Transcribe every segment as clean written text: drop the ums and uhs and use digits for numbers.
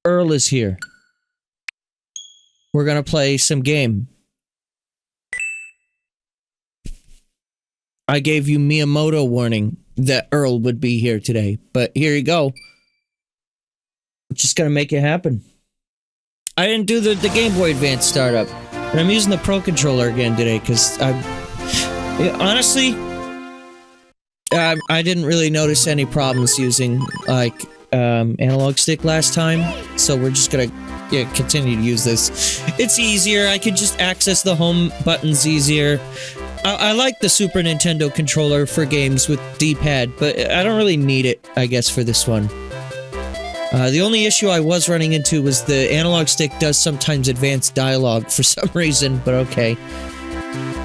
Earl is here. We're gonna play some game. I gave you Miyamoto warning that Earl would be here today, but here you go. Just gonna make it happen. I didn't do the Game Boy Advance startup, and I'm using the Pro Controller again today because honestly, I didn't really notice any problems using like analog stick last time, so we're just gonna continue to use this. It's easier. I could just access the home buttons easier. I like the Super Nintendo controller for games with D-pad, but I don't really need it, I guess, for this one. The only issue I was running into was the analog stick does sometimes advance dialogue for some reason, but okay.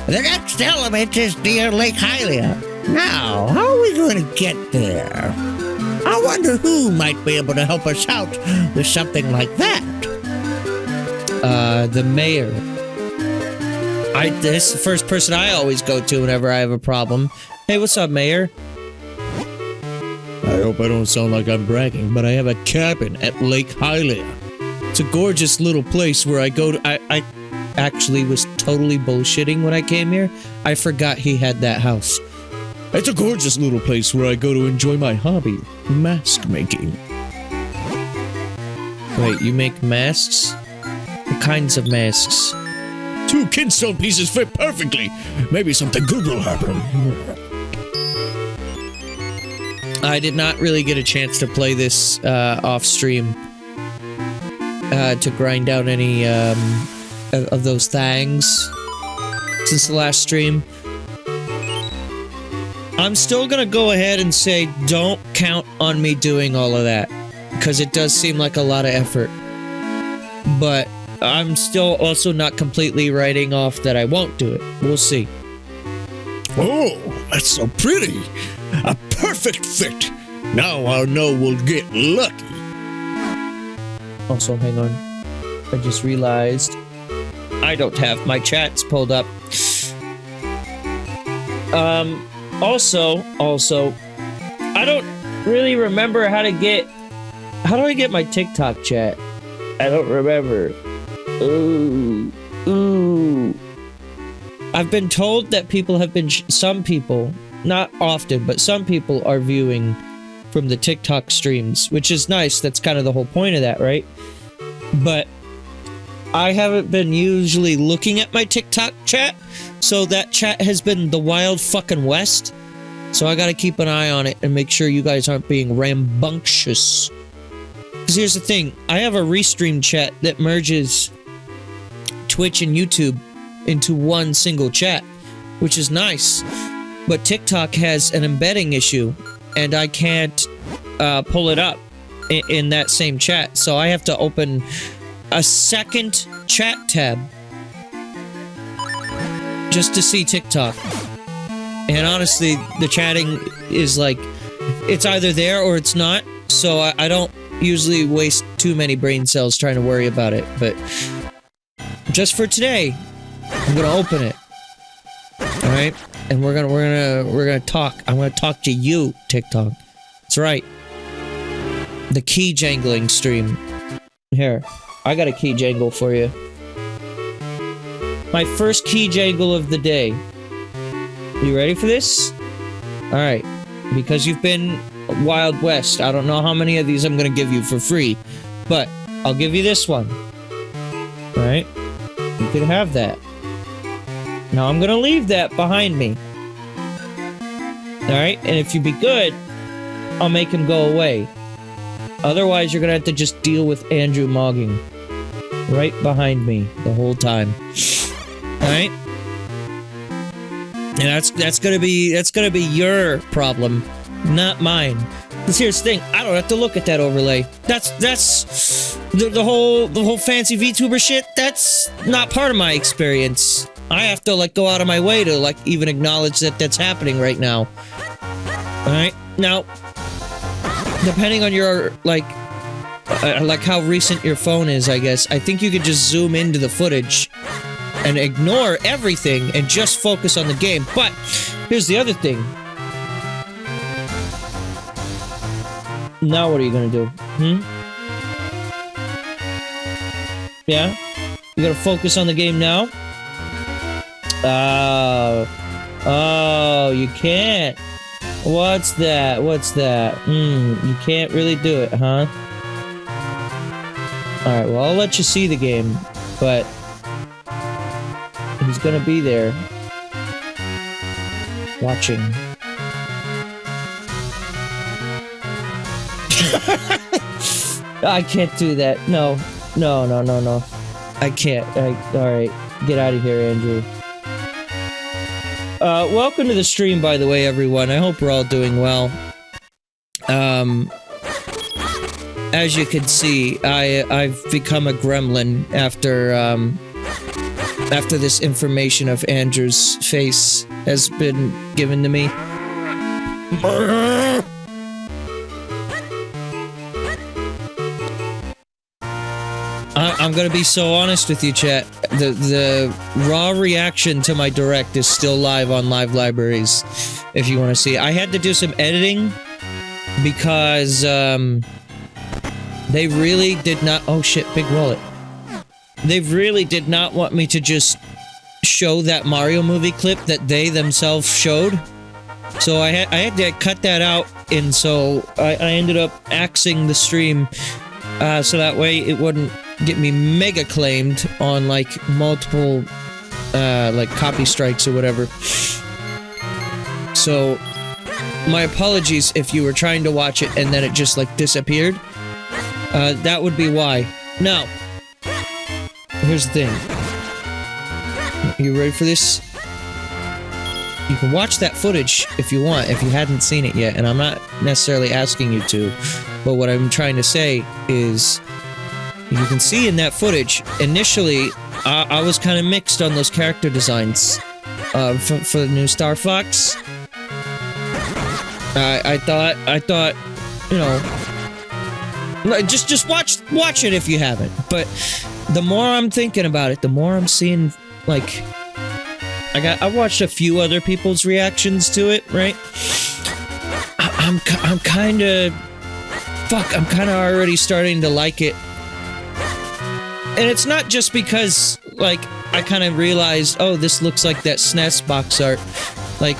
The next element is near Lake Hylia. Now, how are we going to get there? I wonder who might be able to help us out with something like that. The mayor. This is the first person I always go to whenever I have a problem. Hey, what's up, mayor? I hope I don't sound like I'm bragging, but I have a cabin at Lake Hylia. It's a gorgeous little place where I go to... I actually was totally bullshitting when I came here. I forgot he had that house. It's a gorgeous little place where I go to enjoy my hobby, mask making. Wait, you make masks? What kinds of masks? 2 kinstone pieces fit perfectly. Maybe something good will happen. I did not really get a chance to play this off stream to grind down any of those things since the last stream. I'm still gonna go ahead and say don't count on me doing all of that because it does seem like a lot of effort, but I'm still also not completely writing off that I won't do it. We'll see. Oh, that's so pretty. A perfect fit. Now I'll know we'll get lucky. Also, hang on. I just realized I don't have my chats pulled up. Also, I don't really remember how to get... How do I get my TikTok chat? I don't remember. Ooh. I've been told that people have been... some people, not often, but some people are viewing from the TikTok streams, which is nice. That's kind of the whole point of that, right? But I haven't been usually looking at my TikTok chat, so that chat has been the wild fucking west. So I gotta keep an eye on it and make sure you guys aren't being rambunctious. Because here's the thing, I have a restream chat that merges Twitch and YouTube into one single chat, which is nice. But TikTok has an embedding issue, and I can't pull it up in that same chat. So I have to open a second chat tab just to see TikTok. And honestly, the chatting is like, it's either there or it's not. So I don't usually waste too many brain cells trying to worry about it. But just for today, I'm gonna open it. All right, and we're gonna talk. I'm gonna talk to you, TikTok. That's right. The key jangling stream. Here, I got a key jangle for you. My first key jangle of the day. You ready for this? Alright. Because you've been Wild West, I don't know how many of these I'm gonna give you for free, but I'll give you this one. Alright? You can have that. Now I'm gonna leave that behind me. Alright? And if you be good, I'll make him go away. Otherwise, you're gonna have to just deal with Andrew mogging right behind me the whole time. Alright? And that's gonna be your problem, not mine. Because here's the thing, I don't have to look at that overlay. That's the whole fancy VTuber shit. That's not part of my experience. I have to like go out of my way to like even acknowledge that that's happening right now. All right, now, depending on your like how recent your phone is, I guess I think you could just zoom into the footage and ignore everything and just focus on the game. But here's the other thing. Now what are you gonna do? Yeah? You gotta focus on the game now? Oh, you can't. What's that? What's that? You can't really do it, huh? Alright, well, I'll let you see the game, but he's gonna be there. Watching. I can't do that. No. No, no, no, no. I can't. Alright. Get out of here, Andrew. Welcome to the stream, by the way, everyone. I hope we're all doing well. As you can see, I've become a gremlin after this information of Andrew's face has been given to me. I'm gonna be so honest with you, chat. The raw reaction to my direct is still live on Live Libraries, if you want to see. I had to do some editing because they really did not. Oh shit! Big wallet. They really did not want me to just show that Mario movie clip that they themselves showed. So I had to cut that out, and so I ended up axing the stream so that way it wouldn't get me mega claimed on like multiple like copy strikes or whatever. So my apologies if you were trying to watch it and then it just like disappeared. That would be why. Now, here's the thing. You ready for this? You can watch that footage if you want, if you hadn't seen it yet, and I'm not necessarily asking you to, but what I'm trying to say is, you can see in that footage, initially, I was kind of mixed on those character designs for the new Star Fox. I thought, you know, just watch it if you haven't. But the more I'm thinking about it, the more I'm seeing, like, I watched a few other people's reactions to it, right? I'm kind of already starting to like it. And it's not just because, like, I kind of realized, oh, this looks like that SNES box art. Like,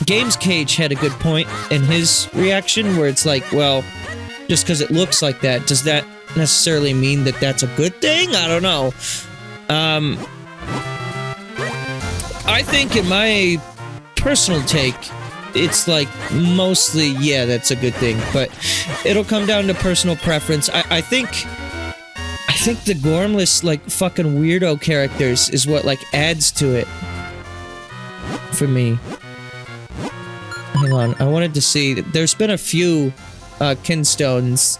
Games Cage had a good point in his reaction, where it's like, well, just because it looks like that, does that necessarily mean that that's a good thing? I don't know. I think in my personal take, it's like, mostly, yeah, that's a good thing. But it'll come down to personal preference. I think the Gormless, like, fucking weirdo characters is what, like, adds to it. For me. Hang on, I wanted to see. There's been a few, kinstones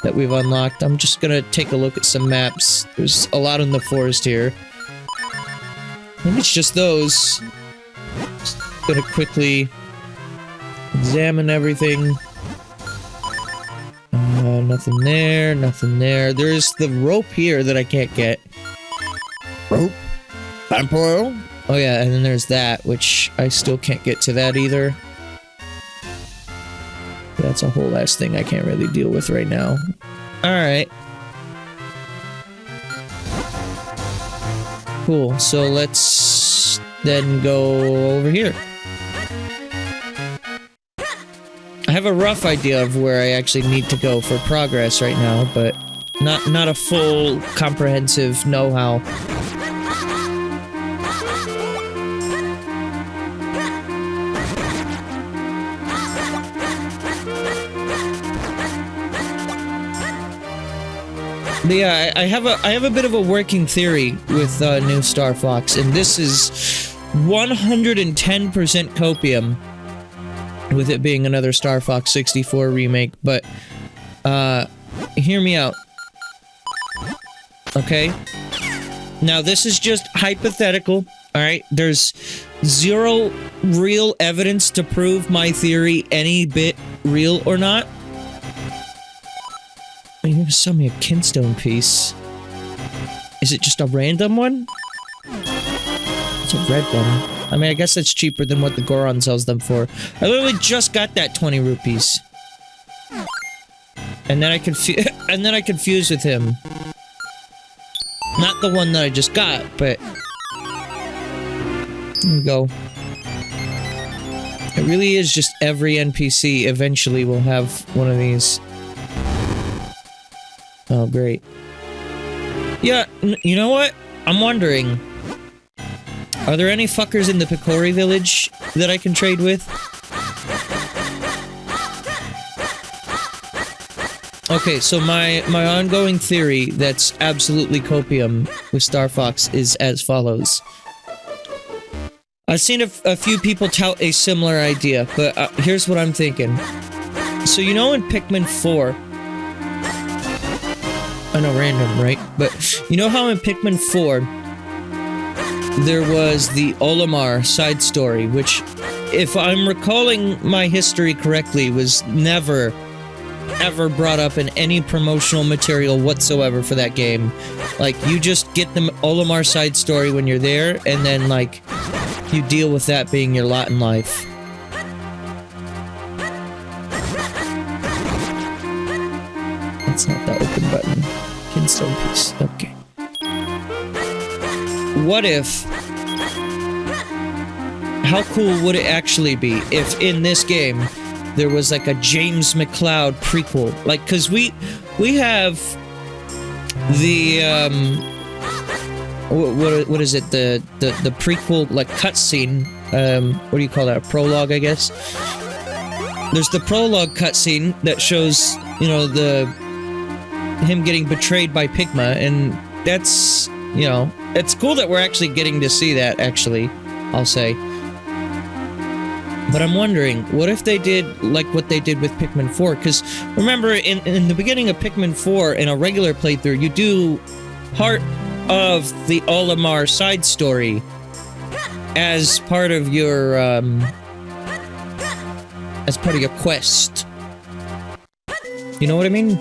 that we've unlocked. I'm just gonna take a look at some maps. There's a lot in the forest here. I think it's just those. Just gonna quickly examine everything. Nothing there, nothing there. There's the rope here that I can't get. Rope? Temporal? Oh yeah, and then there's that, which I still can't get to that either. That's a whole last thing I can't really deal with right now. Alright. Cool, so let's then go over here. I have a rough idea of where I actually need to go for progress right now, but not a full, comprehensive know-how. But yeah, I have a bit of a working theory with new Star Fox, and this is 110% copium. With it being another Star Fox 64 remake, but, hear me out. Okay? Now, this is just hypothetical, alright? There's zero real evidence to prove my theory any bit real or not. You're gonna sell me a kinstone piece. Is it just a random one? It's a red one. I mean, I guess that's cheaper than what the Goron sells them for. I literally just got that 20 rupees. And then I confused with him. Not the one that I just got, but... There we go. It really is just every NPC eventually will have one of these. Oh, great. Yeah, you know what? I'm wondering... Are there any fuckers in the Picori village that I can trade with? Okay, so my ongoing theory that's absolutely copium with Star Fox is as follows. I've seen a few people tout a similar idea, but here's what I'm thinking. So you know in Pikmin 4... I know, random, right? But you know how in Pikmin 4... there was the Olimar side story, which, if I'm recalling my history correctly, was never... ever brought up in any promotional material whatsoever for that game. Like, you just get the Olimar side story when you're there, and then, like, you deal with that being your lot in life. That's not the open button. Kinstone piece. Okay. What if... How cool would it actually be if, in this game, there was like a James McCloud prequel? Like, cause we have the what is it, the prequel, like, cutscene, what do you call that, a prologue, I guess? There's the prologue cutscene that shows, you know, him getting betrayed by Pigma, and that's, you know, it's cool that we're actually getting to see that, actually, I'll say. But I'm wondering, what if they did like what they did with Pikmin 4? Because remember, in the beginning of Pikmin 4, in a regular playthrough, you do part of the Olimar side story as part of your quest. You know what I mean?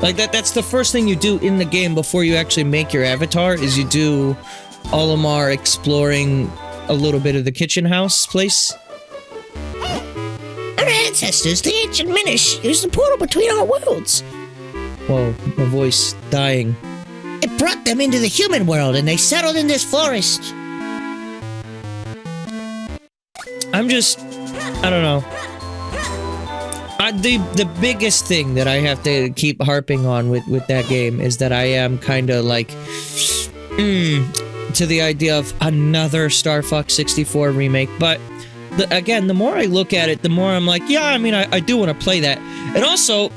Like, that's the first thing you do in the game before you actually make your avatar, is you do Olimar exploring a little bit of the kitchen house place. Our ancestors, the ancient Minish, used the portal between our worlds. Whoa, my voice dying. It brought them into the human world, and they settled in this forest. I'm just... I don't know. The biggest thing that I have to keep harping on with that game is that I am kind of like... to the idea of another Star Fox 64 remake, but... Again, the more I look at it, the more I'm like, yeah, I mean, I do want to play that. And also,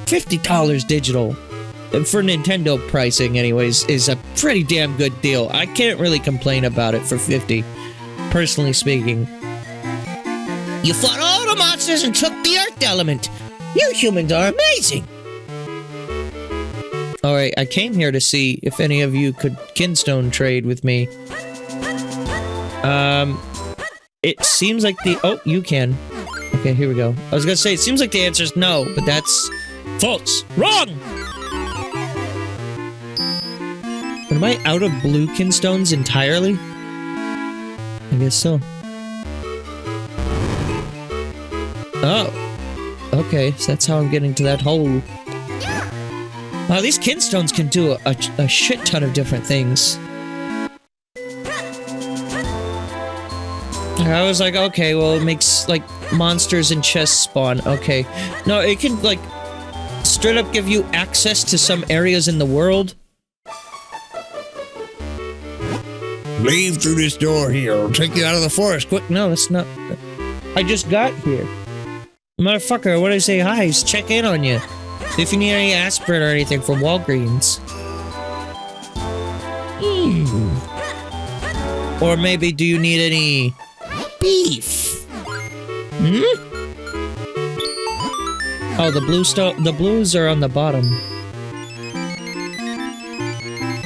$50 digital, for Nintendo pricing anyways, is a pretty damn good deal. I can't really complain about it for $50, personally speaking. You fought all the monsters and took the Earth element. You humans are amazing. Alright, I came here to see if any of you could kinstone trade with me. It seems like the... Oh, you can. Okay, here we go. I was gonna say, it seems like the answer is no, but that's... false. Wrong! But am I out of blue kinstones entirely? I guess so. Oh. Okay, so that's how I'm getting to that hole. Wow, these kinstones can do a shit ton of different things. I was like, okay, well, it makes, like, monsters and chests spawn. Okay. No, it can, like, straight up give you access to some areas in the world. Leave through this door here. I'll take you out of the forest. Quick, no, that's not... I just got here. Motherfucker, what did I say? Hi, just check in on you. If you need any aspirin or anything from Walgreens. Or maybe, do you need any... beef? Oh, the blues are on the bottom.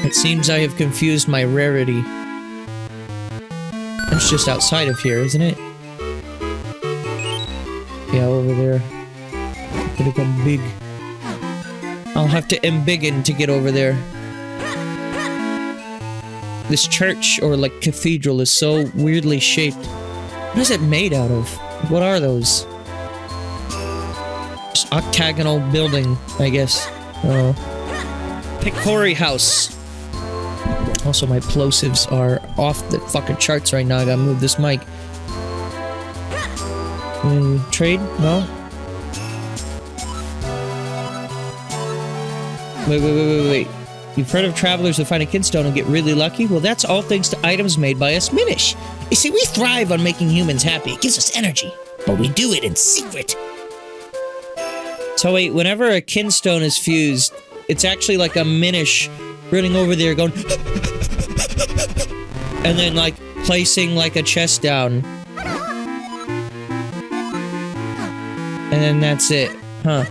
It seems I have confused my rarity. It's just outside of here, isn't it? Yeah, over there. It's gonna become big. I'll have to embiggen to get over there. This church, or like cathedral, is so weirdly shaped. What is it made out of? What are those? Just octagonal building, I guess. Oh. Picori house. Also, my plosives are off the fucking charts right now. I gotta move this mic. Trade? No? Wait. You've heard of travelers who find a kinstone and get really lucky? Well, that's all thanks to items made by us Minish. You see, we thrive on making humans happy. It gives us energy. But we do it in secret. So wait, whenever a kinstone is fused, it's actually like a Minish running over there going and then like placing like a chest down. And then that's it. Huh.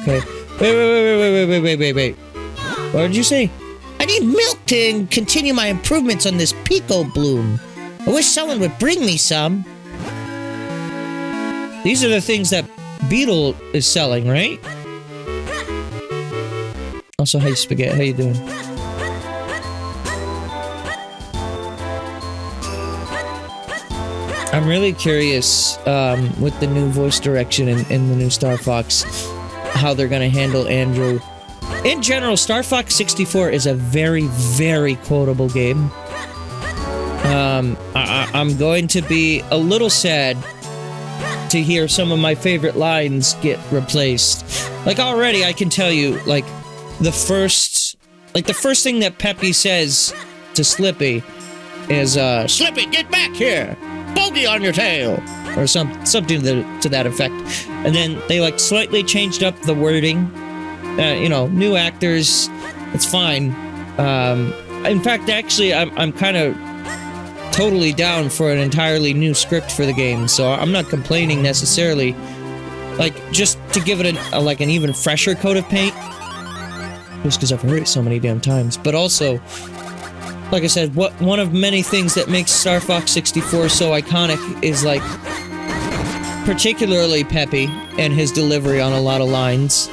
Okay. Wait. What did you say? I need milk to continue my improvements on this Pico bloom. I wish someone would bring me some. These are the things that Beetle is selling, right? Also, hey Spaghetti, how you doing? I'm really curious with the new voice direction in the new Star Fox, how they're gonna handle Andrew. In general, Star Fox 64 is a very, very quotable game. I'm going to be a little sad to hear some of my favorite lines get replaced. Like already, I can tell you, like the first thing that Peppy says to Slippy is, Slippy, get back here! Bogey on your tail! Or something to that effect. And then they like slightly changed up the wording. You know, new actors, it's fine. In fact, actually, I'm kind of totally down for an entirely new script for the game, so I'm not complaining necessarily. Like, just to give it like an even fresher coat of paint. Just because I've heard it so many damn times. But also, like I said, one of many things that makes Star Fox 64 so iconic is, like, particularly Peppy and his delivery on a lot of lines.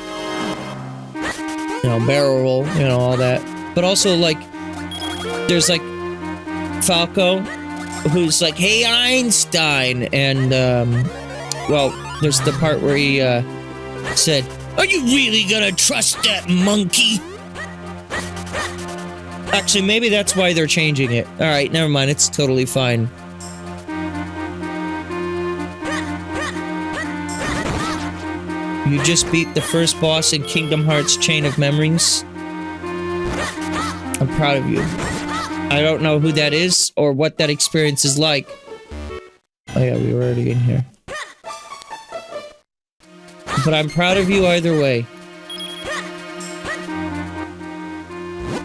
You know, barrel roll, you know, all that. But also, like, there's, like, Falco, who's like, hey, Einstein, and, well, there's the part where he, said, are you really gonna trust that monkey? Actually, maybe that's why they're changing it. Alright, never mind, it's totally fine. You just beat the first boss in Kingdom Hearts Chain of Memories. I'm proud of you. I don't know who that is or what that experience is like. Oh yeah, we were already in here. But I'm proud of you either way.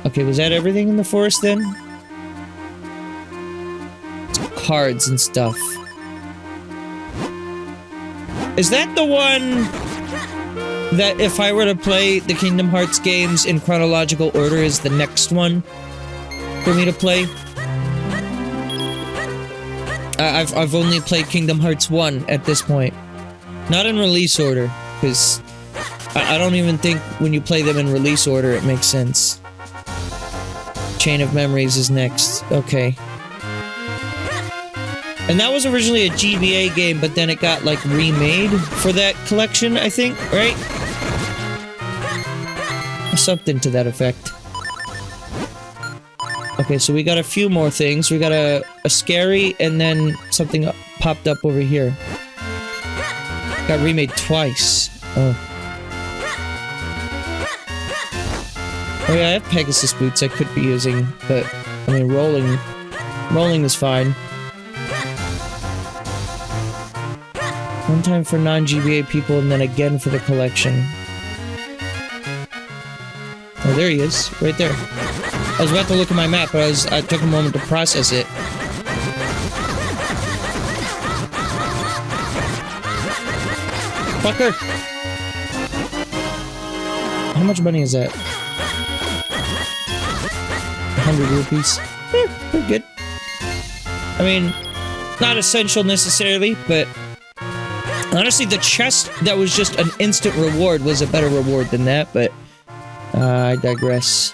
Okay, was that everything in the forest then? Cards and stuff. Is that the one that if I were to play the Kingdom Hearts games in chronological order is the next one for me to play? I've only played Kingdom Hearts 1 at this point. Not in release order, because I don't even think when you play them in release order it makes sense. Chain of Memories is next. Okay. And that was originally a GBA game, but then it got, like, remade for that collection, I think, right? Something to that effect. Okay, so we got a few more things. We got a scary, and then something popped up over here. Got remade twice. Oh. Oh yeah, I have Pegasus boots I could be using, but, I mean, rolling is fine. One time for non-GBA people, and then again for the collection. Oh, there he is. Right there. I was about to look at my map, but I took a moment to process it. Fucker! How much money is that? 100 rupees. We're good. I mean, not essential necessarily, but honestly, the chest that was just an instant reward was a better reward than that, but I digress.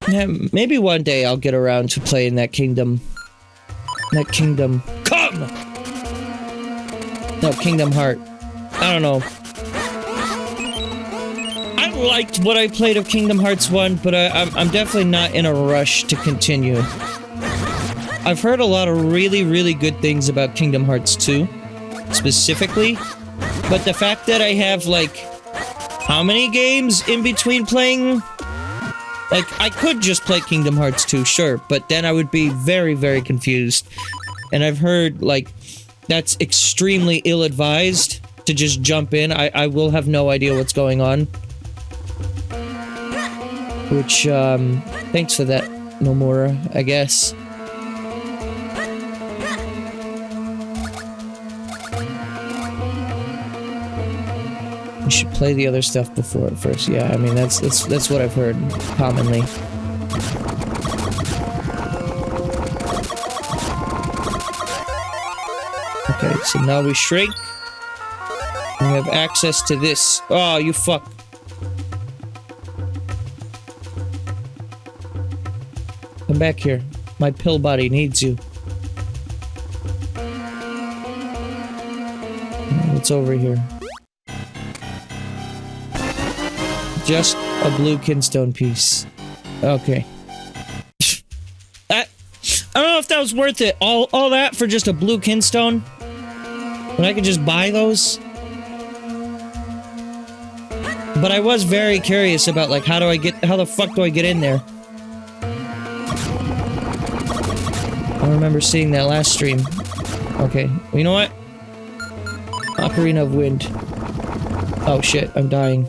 Yeah, maybe one day I'll get around to playing that kingdom. That kingdom. Come! No, Kingdom Heart. I don't know. I liked what I played of Kingdom Hearts 1, but I'm definitely not in a rush to continue. I've heard a lot of really, really good things about Kingdom Hearts 2, specifically. But the fact that I have, like, how many games in between playing? Like, I could just play Kingdom Hearts 2, sure, but then I would be very, very confused. And I've heard, like, that's extremely ill-advised to just jump in. I will have no idea what's going on. Which, thanks for that, Nomura, I guess. You should play the other stuff before it first. Yeah, I mean, that's what I've heard commonly. Okay, so now we shrink. We have access to this. Oh, you fuck. Come back here. My pill body needs you. What's over here? Just a blue kinstone piece. Okay. I don't know if that was worth it. All that for just a blue kinstone? When I could just buy those? But I was very curious about, like, how the fuck do I get in there? I remember seeing that last stream. Okay, well, you know what? Ocarina of Wind. Oh shit, I'm dying.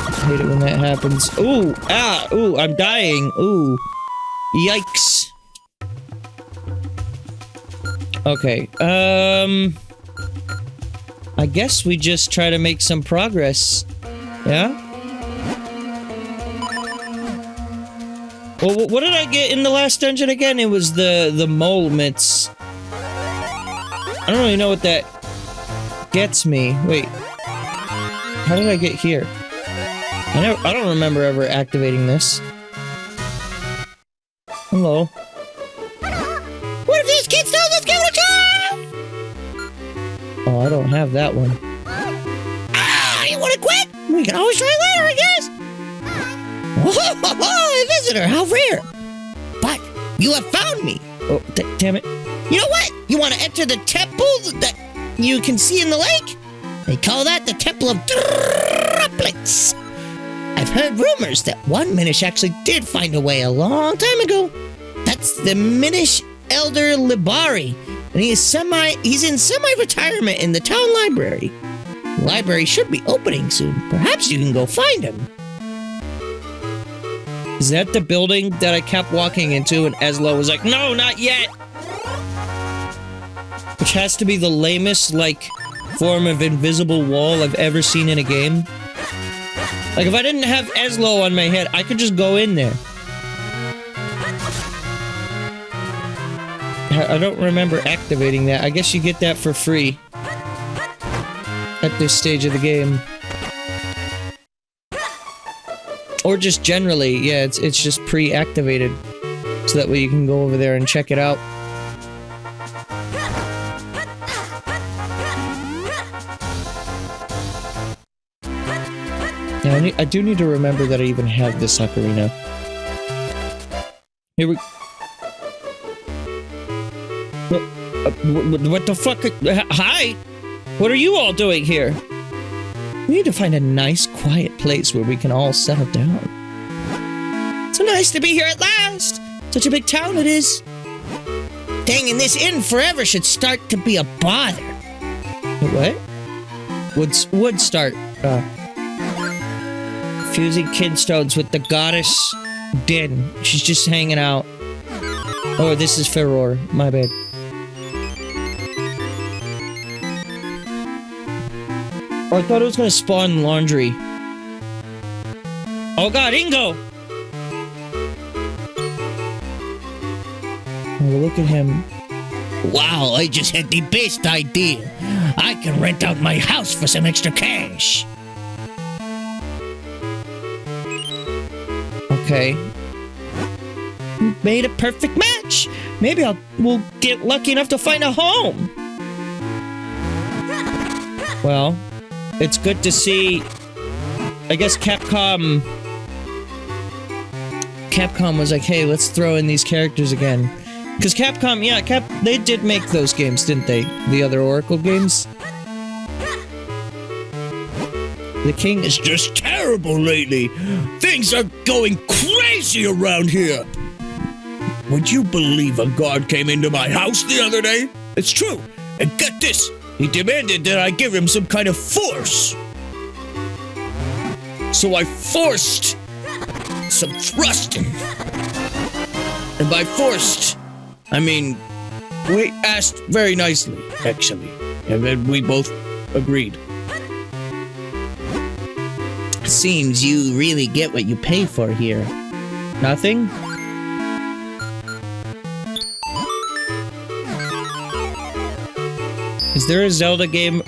I hate it when that happens. Ooh! Ah! Ooh, I'm dying! Ooh. Yikes. Okay, I guess we just try to make some progress. Yeah? Well, what did I get in the last dungeon again? It was the mole mitts. I don't really know what that gets me. Wait. How did I get here? I don't remember ever activating this. Hello. What if these kids know let's go to town? Oh, I don't have that one. Ah, you wanna quit? We can always try later, I guess. Oh, a visitor, how rare. But you have found me. Oh, damn it. You know what? You want to enter the temple that you can see in the lake? They call that the Temple of Droplets. I've heard rumors that one Minish actually did find a way a long time ago. That's the Minish Elder Libari, and he's in semi-retirement in the town library. The library should be opening soon. Perhaps you can go find him. Is that the building that I kept walking into and Eslo was like, no, not yet? Which has to be the lamest, like, form of invisible wall I've ever seen in a game. Like, if I didn't have Eslo on my head, I could just go in there. I don't remember activating that. I guess you get that for free at this stage of the game. Or just generally, yeah, it's just pre-activated. So that way you can go over there and check it out. Yeah, I do need to remember that I even have this ocarina. Here we... What the fuck? Hi! What are you all doing here? We need to find a nice, quiet place where we can all settle down. So nice to be here at last! Such a big town it is. Staying in this inn forever should start to be a bother. What? Would start. Fusing kinstones with the goddess Din. She's just hanging out. Oh, this is Ferror. My bad. Oh, I thought it was gonna spawn laundry. Oh god, Ingo! Oh, look at him. Wow, I just had the best idea. I can rent out my house for some extra cash. Okay. Made a perfect match. Maybe we'll get lucky enough to find a home. Well, it's good to see. I guess Capcom was like, hey, let's throw in these characters again. Because Capcom, yeah, they did make those games, didn't they? The other Oracle games. The king It's just terrible lately. Things are going crazy around here. Would you believe a guard came into my house the other day? It's true. And get this, he demanded that I give him some kind of force. So I forced some thrusting. And by forced, I mean, we asked very nicely, actually. And then we both agreed. Seems you really get what you pay for here. nothing? Is there a Zelda game?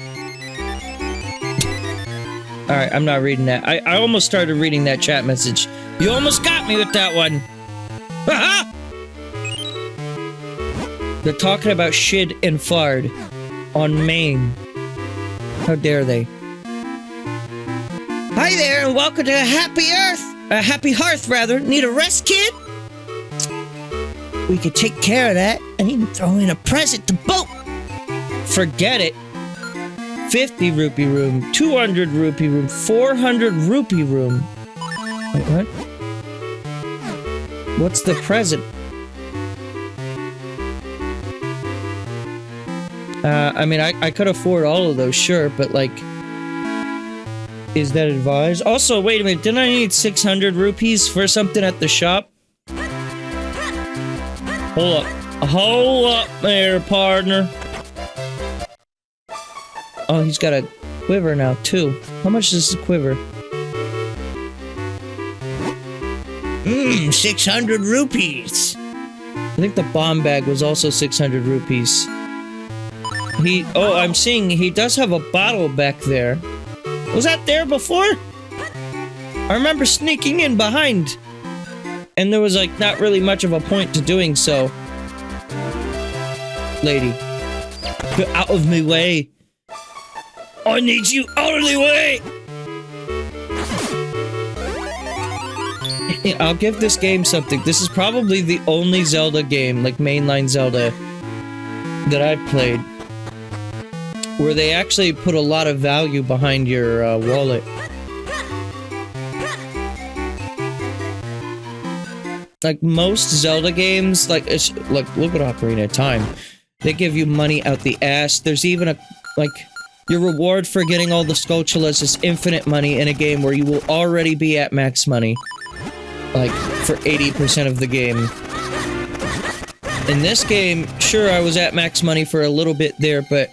Alright, I'm not reading that. I almost started reading that chat message. You almost got me with that one! Haha! They're talking about shit and fard on Maine. How dare they? Hi there, and welcome to Happy Earth! Happy Hearth, rather. Need a rest, kid? We could take care of that and even throw in a present to boot. Forget it. 50 rupee room, 200 rupee room, 400 rupee room. Wait, what? What's the present? I mean, I could afford all of those, sure, but like, is that advised? Also, wait a minute, didn't I need 600 rupees for something at the shop? Hold up there, partner. Oh, he's got a quiver now, too. How much is this quiver? 600 rupees. I think the bomb bag was also 600 rupees. I'm seeing he does have a bottle back there. Was that there before? I remember sneaking in behind. And there was, like, not really much of a point to doing so. Lady. Get out of my way. I need you out of the way! I'll give this game something. This is probably the only Zelda game, like mainline Zelda, that I've played, where they actually put a lot of value behind your wallet. Like most Zelda games, look at Ocarina of Time. They give you money out the ass. There's even your reward for getting all the Skulltulas is infinite money in a game where you will already be at max money. Like, for 80% of the game. In this game, sure, I was at max money for a little bit there, but,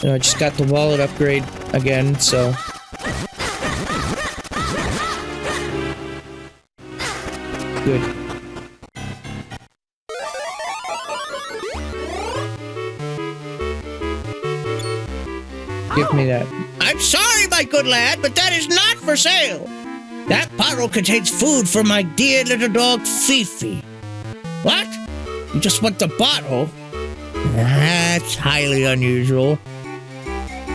you know, I just got the wallet upgrade again, so... Good. Give me that. I'm sorry, my good lad, but that is not for sale. That bottle contains food for my dear little dog, Fifi. What? You just want the bottle? That's highly unusual.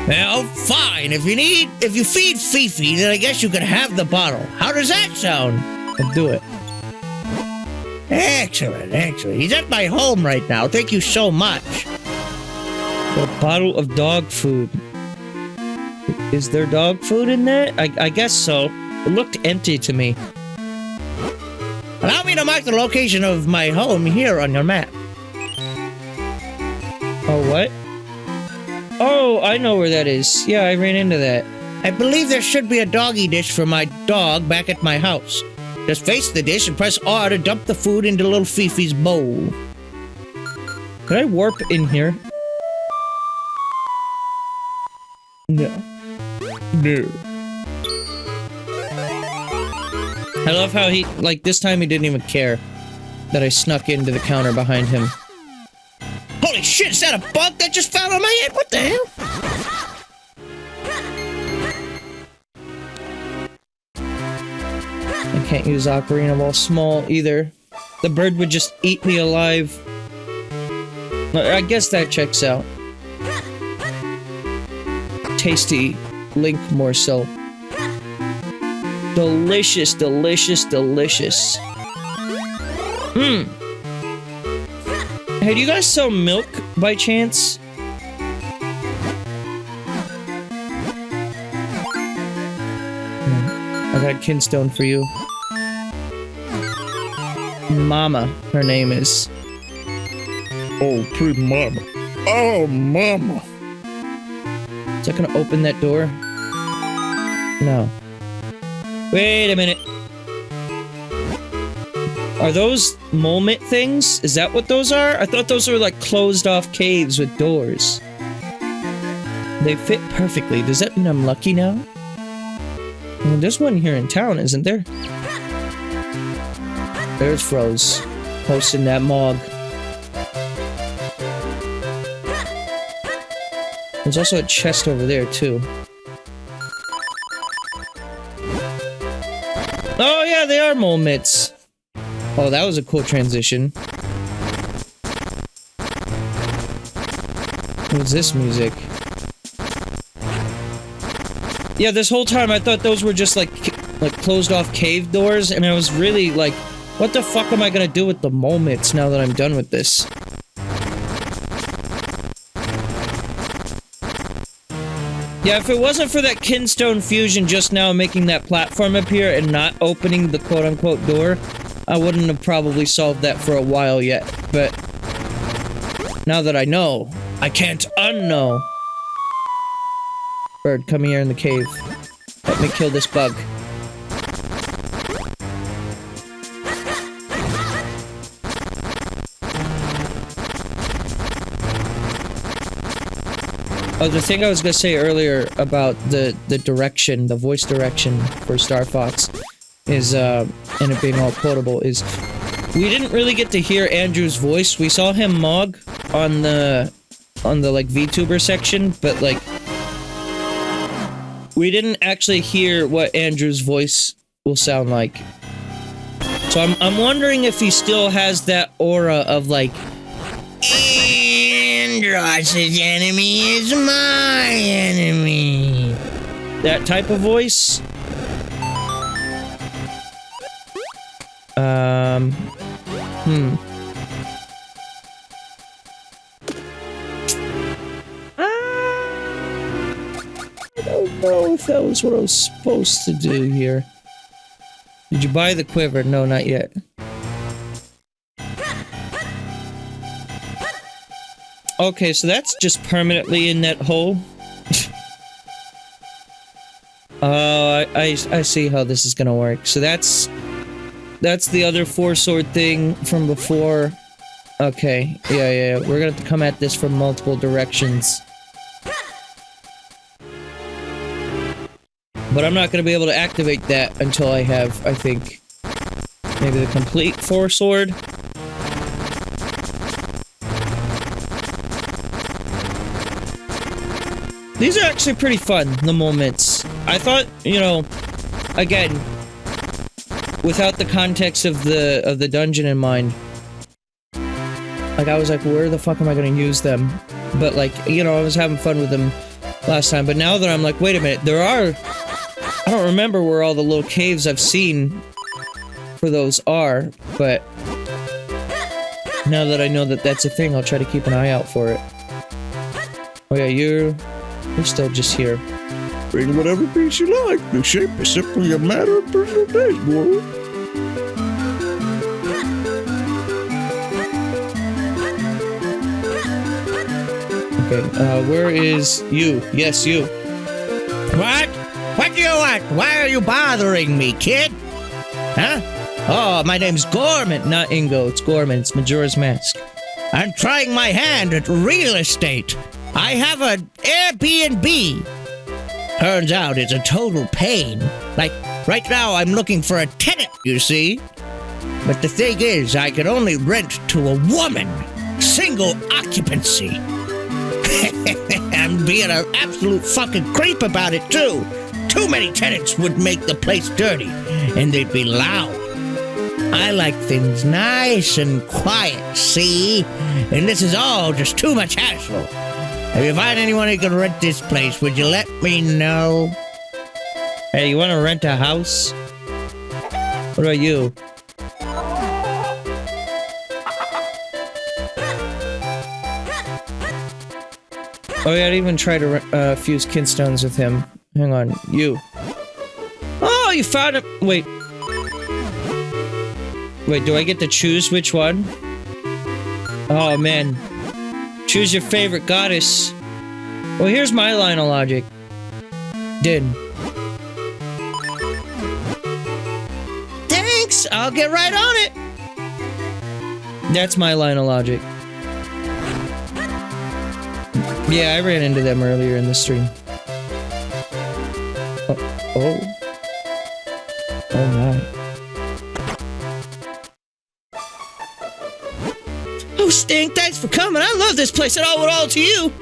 Well, fine. If you feed Fifi, then I guess you can have the bottle. How does that sound? I'll do it. Excellent. He's at my home right now. Thank you so much. A bottle of dog food. Is there dog food in there? I guess so. It looked empty to me. Allow me to mark the location of my home here on your map. Oh, what? Oh, I know where that is. Yeah, I ran into that. I believe there should be a doggy dish for my dog back at my house. Just face the dish and press R to dump the food into little Fifi's bowl. Could I warp in here? No. I love how he, like, this time he didn't even care that I snuck into the counter behind him. Holy shit, is that a bug that just fell on my head? What the hell? I can't use Ocarina while small either. the bird would just eat me alive. I guess that checks out. Tasty Link morsel. Delicious, delicious, delicious. Hey, do you guys sell milk by chance? I got Kinstone for you. Mama, her name is. Oh, pretty mama. Oh, mama. Is that gonna open that door? No. Wait a minute. Are those moment things? Is that what those are? I thought those were like closed off caves with doors. They fit perfectly. Does that mean I'm lucky now? Well, there's one here in town, isn't there? There's Froze, hosting that mog. There's also a chest over there, too. Oh, yeah, they are mole mitts. Oh, that was a cool transition. What's this music? Yeah, this whole time I thought those were just like closed off cave doors, and I was really like, what the fuck am I gonna do with the mole mitts now that I'm done with this? Yeah, if it wasn't for that Kinstone fusion just now making that platform appear and not opening the quote-unquote door, I wouldn't have probably solved that for a while yet, but now that I know, I can't unknow. Bird, come here in the cave. Let me kill this bug. Oh, the thing I was gonna say earlier about the direction, the voice direction for Star Fox is, and it being all quotable, is we didn't really get to hear Andrew's voice. We saw him mog on the like VTuber section, but like we didn't actually hear what Andrew's voice will sound like. So I'm wondering if he still has that aura of like, Andross's enemy is my enemy. That type of voice. I don't know if that was what I was supposed to do here. Did you buy the quiver? No, not yet. Okay, so that's just permanently in that hole. Oh, I see how this is gonna work. So that's the other 4-sword thing from before. Okay, yeah. We're gonna have to come at this from multiple directions. But I'm not gonna be able to activate that until I have, I think, maybe the complete 4-sword. These are actually pretty fun, the moments. I thought, you know, again, without the context of the dungeon in mind, like I was like, where the fuck am I gonna use them? But like, you know, I was having fun with them last time. But now that I'm like, wait a minute, there are, I don't remember where all the little caves I've seen for those are, but now that I know that that's a thing, I'll try to keep an eye out for it. Oh yeah, you're still just here. Bring whatever piece you like. The shape is simply a matter of personal taste, boy. Okay, where is you? Yes, you. What? What do you want? Why are you bothering me, kid? Huh? Oh, my name's Gorman. Not Ingo, it's Gorman. It's Majora's Mask. I'm trying my hand at real estate. I have an Airbnb. Turns out it's a total pain. Like, right now I'm looking for a tenant, you see? But the thing is, I can only rent to a woman. Single occupancy. I'm being an absolute fucking creep about it, too. Too many tenants would make the place dirty, and they'd be loud. I like things nice and quiet, see? And this is all just too much hassle. If you find anyone who can rent this place, would you let me know? Hey, you want to rent a house? What about you? Oh yeah, I'd even try to fuse kinstones with him. Hang on, you. Oh, you found it. Wait. Wait, do I get to choose which one? Oh man. Choose your favorite goddess. Well, here's my line of logic. Din. Thanks, I'll get right on it. That's my line of logic. Yeah, I ran into them earlier in the stream. Oh. Oh my. Oh, Sting, thanks for coming. I love this place. I owe it all to you.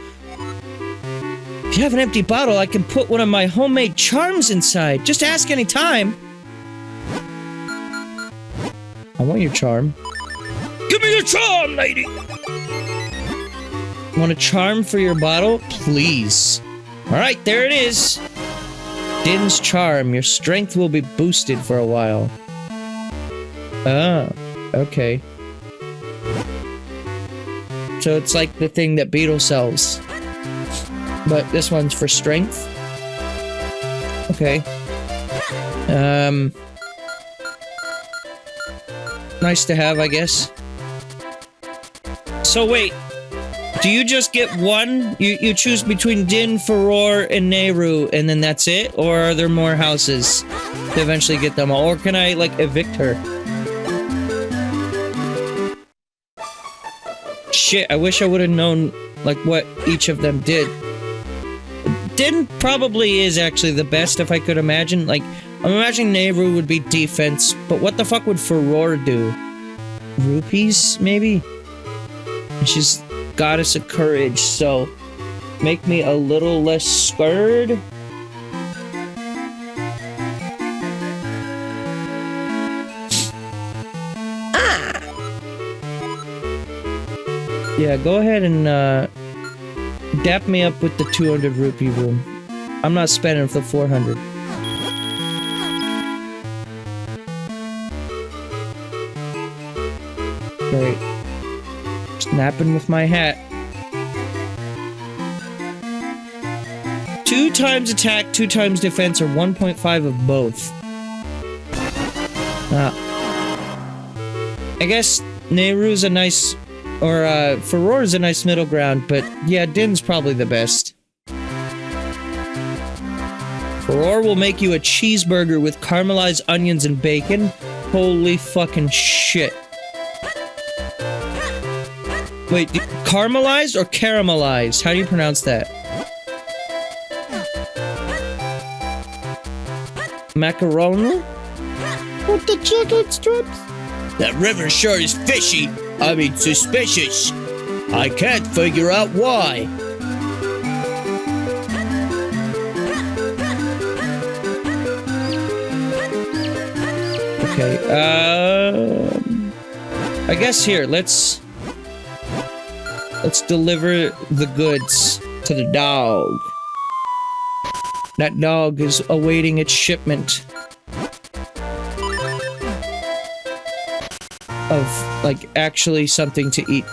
If you have an empty bottle, I can put one of my homemade charms inside. Just ask any time. I want your charm. Give me your charm, lady! Want a charm for your bottle? Please. Alright, there it is. Din's charm. Your strength will be boosted for a while. Ah, okay. So it's like the thing that Beetle sells. But this one's for strength. Okay. Nice to have, I guess. So wait. Do you just get one? You choose between Din, Furore, and Nehru, and then that's it? Or are there more houses to eventually get them all? Or can I, like, evict her? Shit, I wish I would have known, like, what each of them did. Din probably is actually the best, if I could imagine. Like, I'm imagining Nehru would be defense, but what the fuck would Furore do? Rupees, maybe? She's goddess of courage, so make me a little less scared. Yeah, go ahead and dap me up with the 200 rupee room. I'm not spending for the 400. Great. Snapping with my hat. 2 times attack, 2 times defense, or 1.5 of both. I guess Nehru's a nice, or Furore's a nice middle ground, but yeah, Din's probably the best. Furore will make you a cheeseburger with caramelized onions and bacon. Holy fucking shit. Wait, caramelized or caramelized? How do you pronounce that? Macaroni? With the chicken strips? That river sure is fishy. I mean, suspicious. I can't figure out why. Okay, I guess here, let's deliver the goods to the dog. That dog is awaiting its shipment of, like, actually something to eat.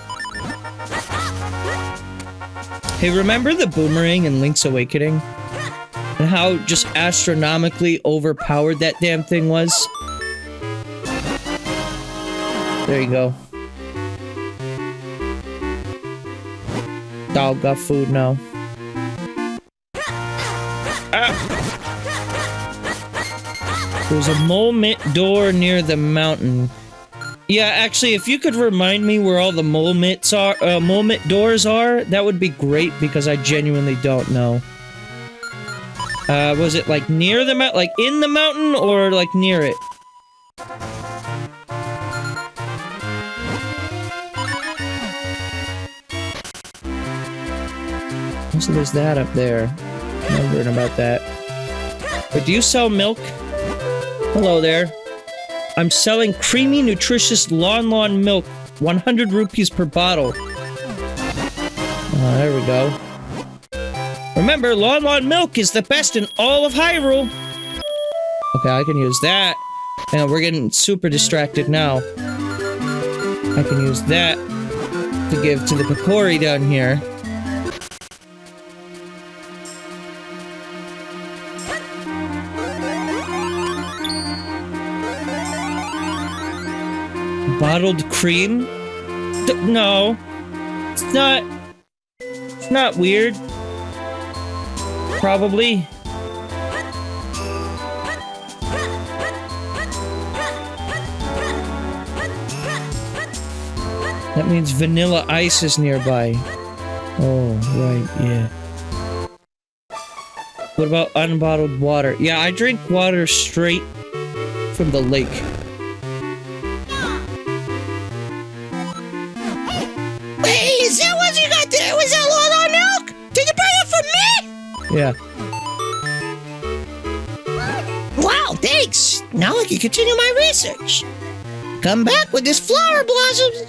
Hey, remember the boomerang in Link's Awakening? And how just astronomically overpowered that damn thing was? There you go. Dog got food now. Ah! There's a mole-mit door near the mountain. Yeah, actually, if you could remind me where all the mole-mit doors are, that would be great, because I genuinely don't know. Was it, like, near the mountain? Like, in the mountain, or, like, near it? So there's that up there. I'm wondering about that. But do you sell milk? Hello there. I'm selling creamy, nutritious Lon milk. 100 rupees per bottle. There we go. Remember, Lon milk is the best in all of Hyrule. Okay, I can use that. And we're getting super distracted now. I can use that to give to the Picori down here. Bottled cream? No. It's not weird. Probably. That means vanilla ice is nearby. Oh, right, yeah. What about unbottled water? Yeah, I drink water straight from the lake. Hey, is that what you got there? Was that Lon milk? Did you bring it for me? Yeah. Wow, thanks. Now I can continue my research. Come back with this flower blossoms.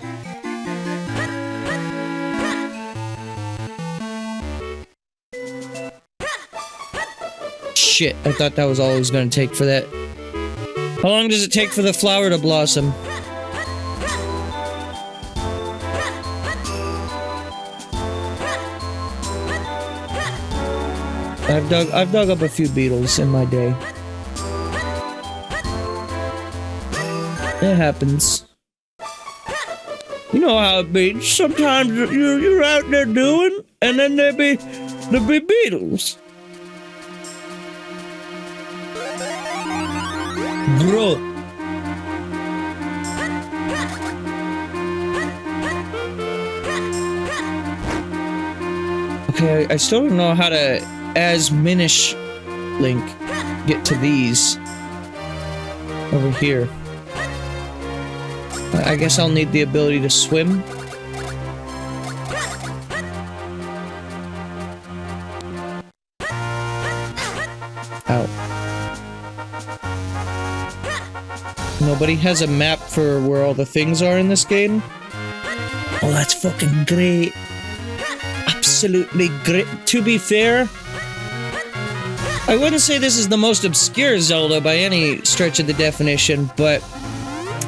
Shit, I thought that was all it was gonna take for that. How long does it take for the flower to blossom? I've dug up a few beetles in my day. It happens. You know how it be. Sometimes you're out there doing, and then there be beetles. Bro. Okay, I still don't know how to, as Minish Link, get to these. Over here. I guess I'll need the ability to swim. Ow. Nobody has a map for where all the things are in this game? Oh, that's fucking great. Absolutely great. To be fair, I wouldn't say this is the most obscure Zelda by any stretch of the definition, but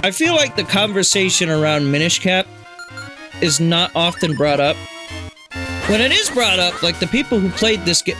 I feel like the conversation around Minish Cap is not often brought up. When it is brought up, like the people who played this game...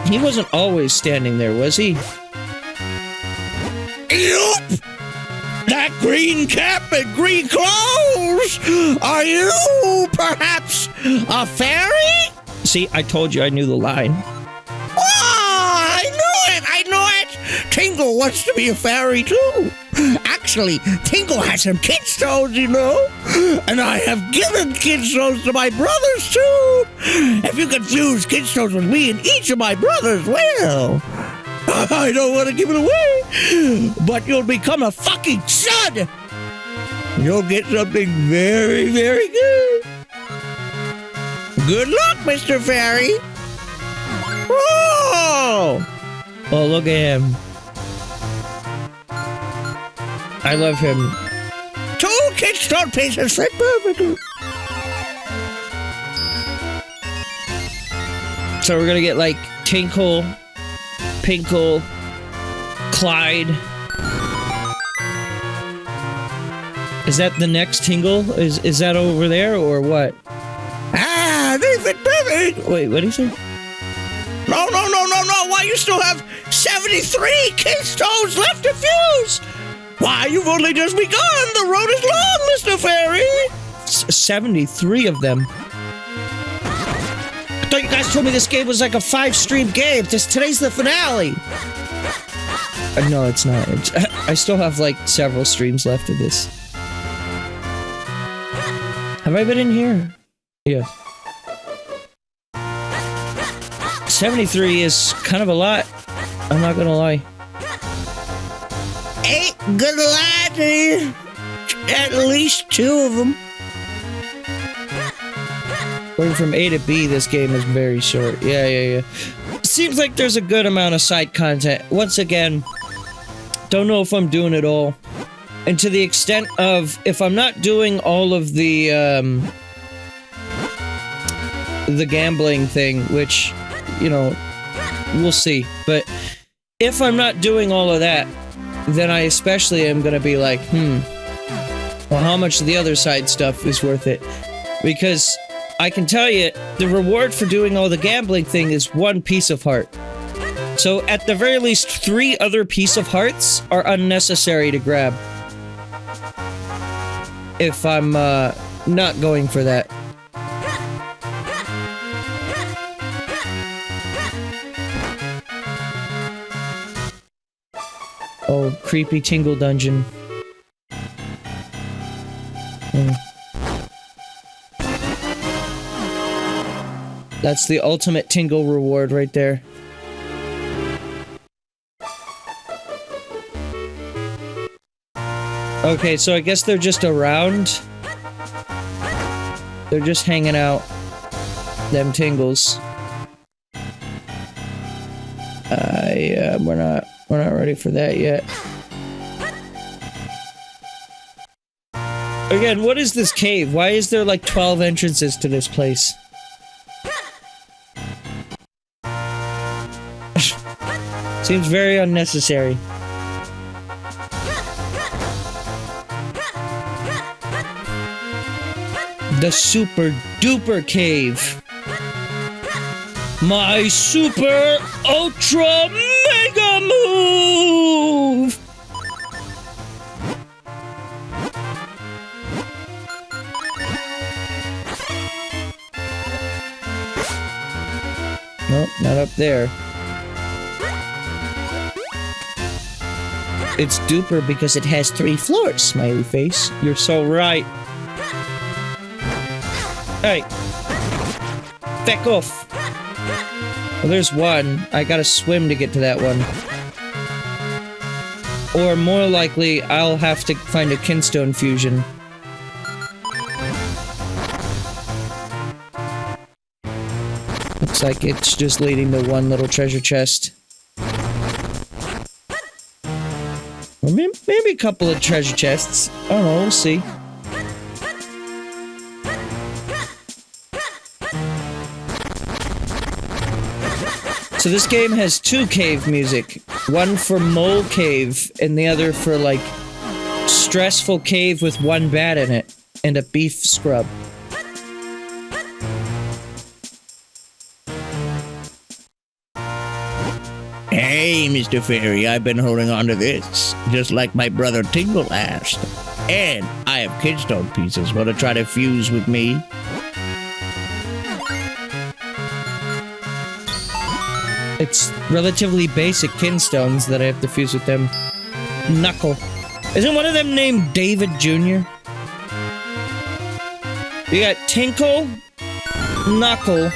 He wasn't always standing there, was he? Yup! That green cap and green clothes! Are you perhaps a fairy? See, I told you I knew the line. Oh, I knew it! Tingle wants to be a fairy too. Actually, Tingle has some kid stones, you know? And I have given kid stones to my brothers too. If you could fuse kid stones with me and each of my brothers, well, I don't want to give it away, but you'll become a fucking son. You'll get something very, very good. Good luck, Mr. Fairy. Oh! Oh, look at him. I love him. 2 kid stone pieces fit perfectly. So we're gonna get like Tinkle, Pinkle, Clyde. Is that the next Tingle? Is that over there or what? Ah, they fit perfect. Wait, what did he say? No. Why you still have 73 keystones left to fuse! Why, you've only just begun! The road is long, Mr. Fairy! 73 of them. I thought you guys told me this game was like a 5-stream game. Today's the finale. No, it's not. I still have like several streams left of this. Have I been in here? Yeah. 73 is kind of a lot. I'm not gonna lie. Ain't gonna lie to you. At least 2 of them. Going from A to B, this game is very short. Yeah. Seems like there's a good amount of side content. Once again, don't know if I'm doing it all. And to the extent of, if I'm not doing all of the gambling thing, which, you know, we'll see. But if I'm not doing all of that, then I especially am gonna be like, well, how much of the other side stuff is worth it? Because I can tell you, the reward for doing all the gambling thing is 1 piece of heart. So at the very least, 3 other piece of hearts are unnecessary to grab. If I'm not going for that. Oh, creepy tingle dungeon. That's the ultimate tingle reward right there. Okay, so I guess they're just around. They're just hanging out. Them tingles. Yeah, we're not ready for that yet. Again, what is this cave? Why is there like 12 entrances to this place? Seems very unnecessary. The super duper cave. My super ultra mega move! Nope, not up there. It's duper because it has 3 floors, smiley face. You're so right. Hey! Back off! Well, there's one. I gotta swim to get to that one. Or more likely, I'll have to find a kinstone fusion. Looks like it's just leading to one little treasure chest. Or maybe a couple of treasure chests. I don't know, we'll see. So this game has 2 cave music. One for Mole Cave, and the other for, like, Stressful Cave with 1 bat in it. And a beef scrub. Hey, Mr. Fairy, I've been holding on to this, just like my brother Tingle asked. And I have kidstone pieces. Want to try to fuse with me? It's relatively basic kinstones that I have to fuse with them. Knuckle. Isn't one of them named David Jr.? You got Tinkle, Knuckle.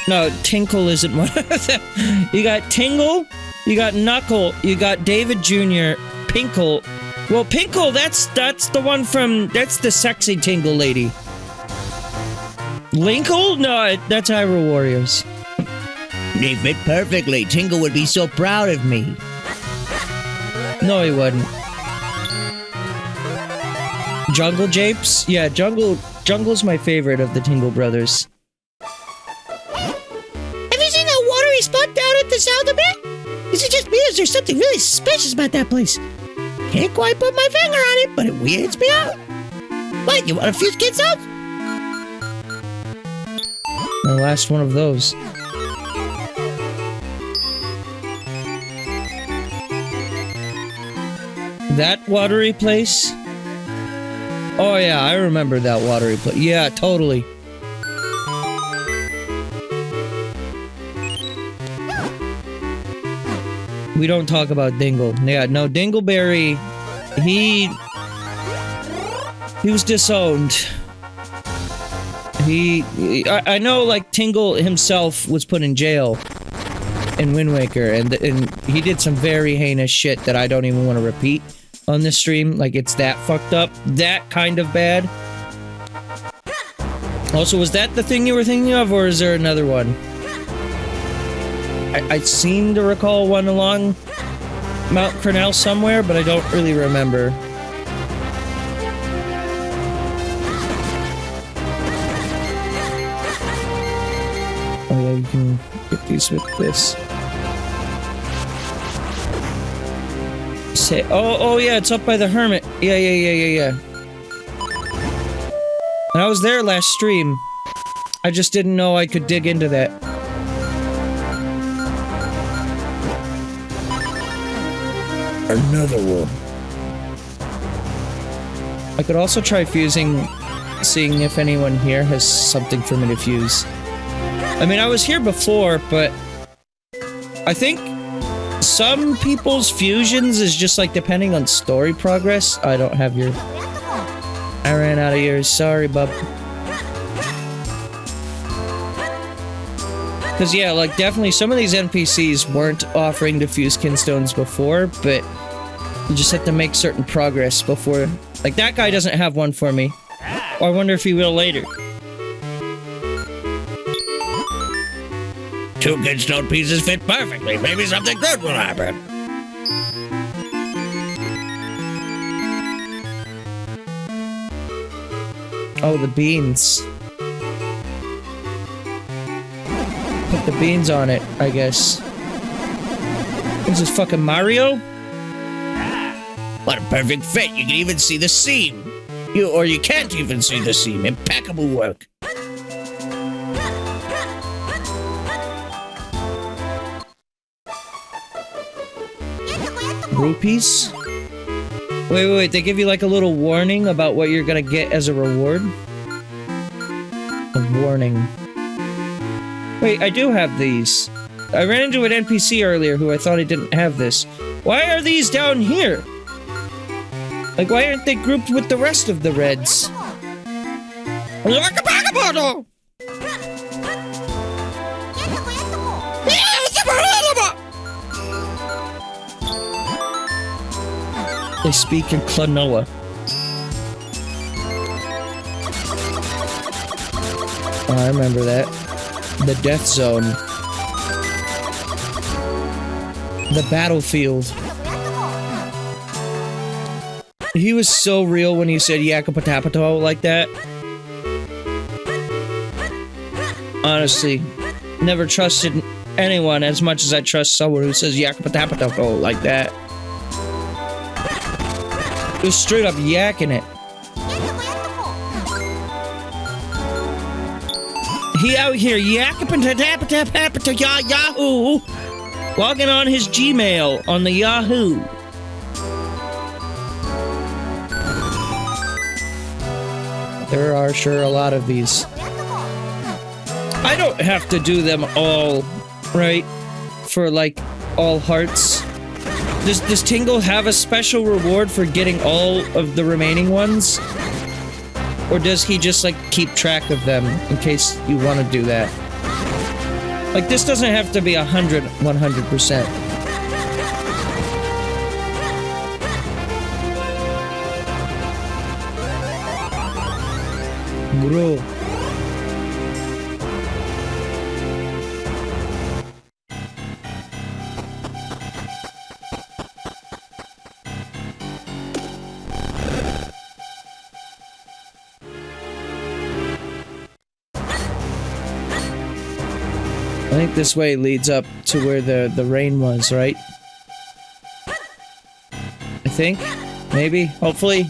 No, Tinkle isn't one of them. You got Tingle, you got Knuckle, you got David Jr., Pinkle. Well, Pinkle, that's the one from, that's the sexy Tingle lady. Linkle? No, that's Hyrule Warriors. They fit perfectly. Tingle would be so proud of me. No, he wouldn't. Jungle Japes? Yeah, Jungle's my favorite of the Tingle brothers. Have you seen that watery spot down at the Zelda bit? Is it just me, or is there something really suspicious about that place? Can't quite put my finger on it, but it weirds me out. What, you want a few kids out? The last one of those. That watery place? Oh yeah, I remember that watery place. Yeah, totally. We don't talk about Dingle. Yeah, no, Dingleberry, he was disowned. I know, like, Tingle himself was put in jail in Wind Waker, and he did some very heinous shit that I don't even want to repeat on this stream. Like, it's that fucked up. That kind of bad. Also, was that the thing you were thinking of, or is there another one? I seem to recall one along Mount Cornell somewhere, but I don't really remember. Oh yeah, you can get these with this. Say, oh yeah, it's up by the hermit. Yeah. And I was there last stream. I just didn't know I could dig into that. Another one. I could also try fusing, seeing if anyone here has something for me to fuse. I mean, I was here before, but I think some people's fusions is just like depending on story progress. I don't have your... I ran out of yours. Sorry, bub. Because, yeah, like, definitely some of these NPCs weren't offering to fuse kinstones before, but you just have to make certain progress before... Like, that guy doesn't have one for me. Or I wonder if he will later. 2 kinstone pieces fit perfectly. Maybe something good will happen. Oh, the beans. Put the beans on it, I guess. Is this fucking Mario? What a perfect fit. You can even see the seam. Or you can't even see the seam. Impeccable work. Rupees? Wait, they give you like a little warning about what you're gonna get as a reward? A warning. Wait, I do have these. I ran into an NPC earlier who I thought he didn't have this. Why are these down here? Like, why aren't they grouped with the rest of the reds? They speak in Klonoa. Oh, I remember that. The Death Zone. The battlefield. He was so real when he said Yakapatapato like that. Honestly, never trusted anyone as much as I trust someone who says Yakapatapato like that. Just straight up yakking it. He out here yakapatapato Yahoo! Logging on his Gmail on the Yahoo. There are sure a lot of these. I don't have to do them all, right? For, like, all hearts. Does Tingle have a special reward for getting all of the remaining ones? Or does he just, like, keep track of them in case you want to do that? Like, this doesn't have to be 100%. Bro. I think this way leads up to where the rain was, right? I think? Maybe? Hopefully?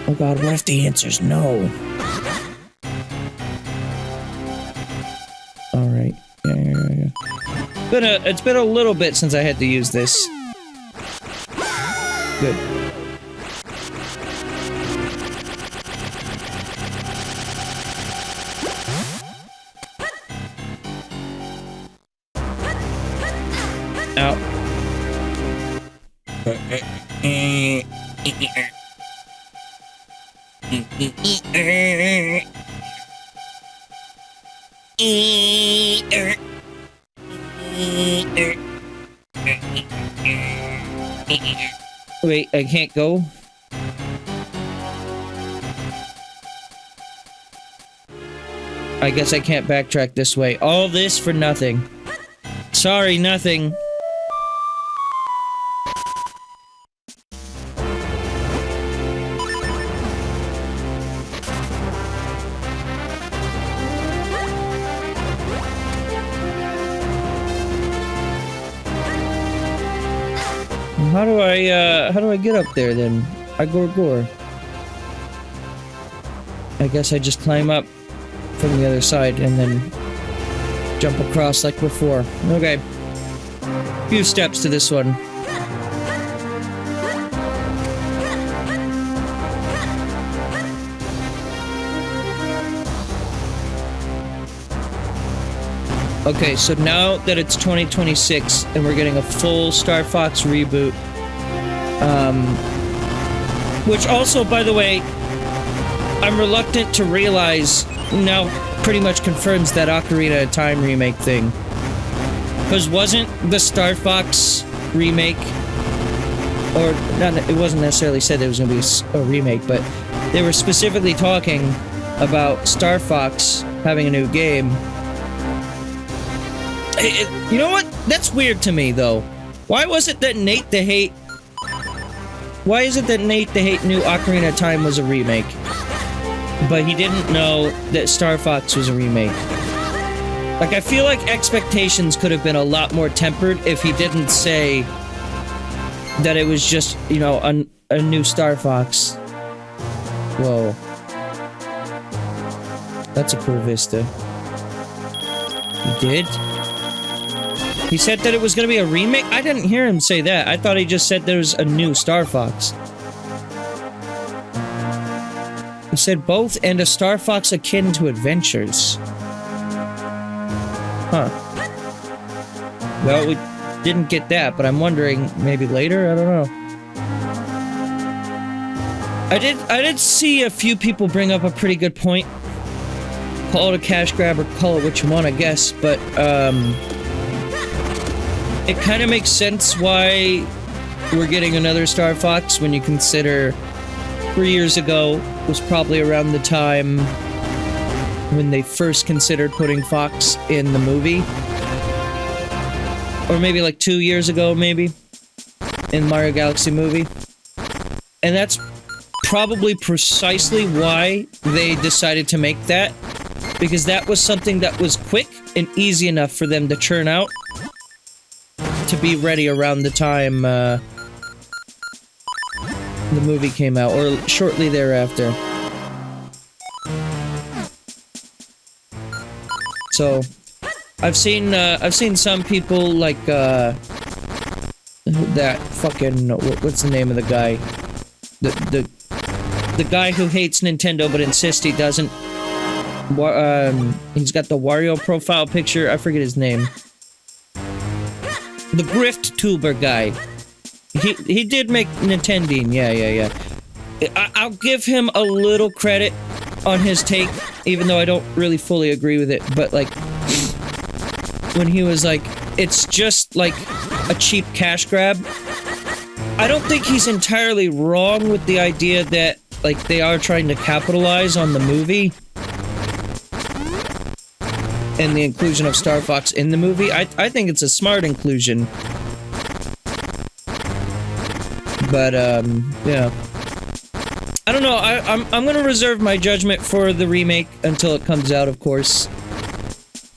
Oh god, what if the answer's no? Alright. Yeah. It's been a little bit since I had to use this. Good. Out. Wait, I can't go? I guess I can't backtrack this way. All this for nothing. Sorry, nothing. How do I get up there then? Gore. I guess I just climb up from the other side and then jump across like before. Okay. Few steps to this one. Okay, so now that it's 2026 and we're getting a full Star Fox reboot, which also, by the way, I'm reluctant to realize now pretty much confirms that Ocarina of Time remake thing. Because wasn't the Star Fox remake, or not, it wasn't necessarily said there was going to be a remake, but they were specifically talking about Star Fox having a new game. You know what? That's weird to me, though. Why was it that Nate the Hate... Why is it that Nate the Hate knew Ocarina of Time was a remake, but he didn't know that Star Fox was a remake? Like, I feel like expectations could have been a lot more tempered if he didn't say that it was just, you know, a new Star Fox. Whoa. That's a cool vista. He did? He said that it was going to be a remake? I didn't hear him say that. I thought he just said there was a new Star Fox. He said both and a Star Fox akin to adventures. Huh. Well, we didn't get that, but I'm wondering, maybe later? I don't know. I did see a few people bring up a pretty good point. Call it a cash grab or call it what you want, I guess, but, it kind of makes sense why we're getting another Star Fox when you consider 3 years ago was probably around the time when they first considered putting Fox in the movie. Or maybe like 2 years ago, maybe, in Mario Galaxy movie. And that's probably precisely why they decided to make that, because that was something that was quick and easy enough for them to churn out to be ready around the time the movie came out, or shortly thereafter. So, I've seen some people like that fucking, what's the name of the guy? The guy who hates Nintendo but insists he doesn't. He's got the Wario profile picture. I forget his name. The Grift Tuber guy. He did make Nintendine, yeah. I'll give him a little credit on his take, even though I don't really fully agree with it, but like, when he was like, it's just like a cheap cash grab, I don't think he's entirely wrong with the idea that, like, they are trying to capitalize on the movie and the inclusion of Star Fox in the movie. I think it's a smart inclusion. But, yeah. I don't know, I'm gonna reserve my judgment for the remake until it comes out, of course.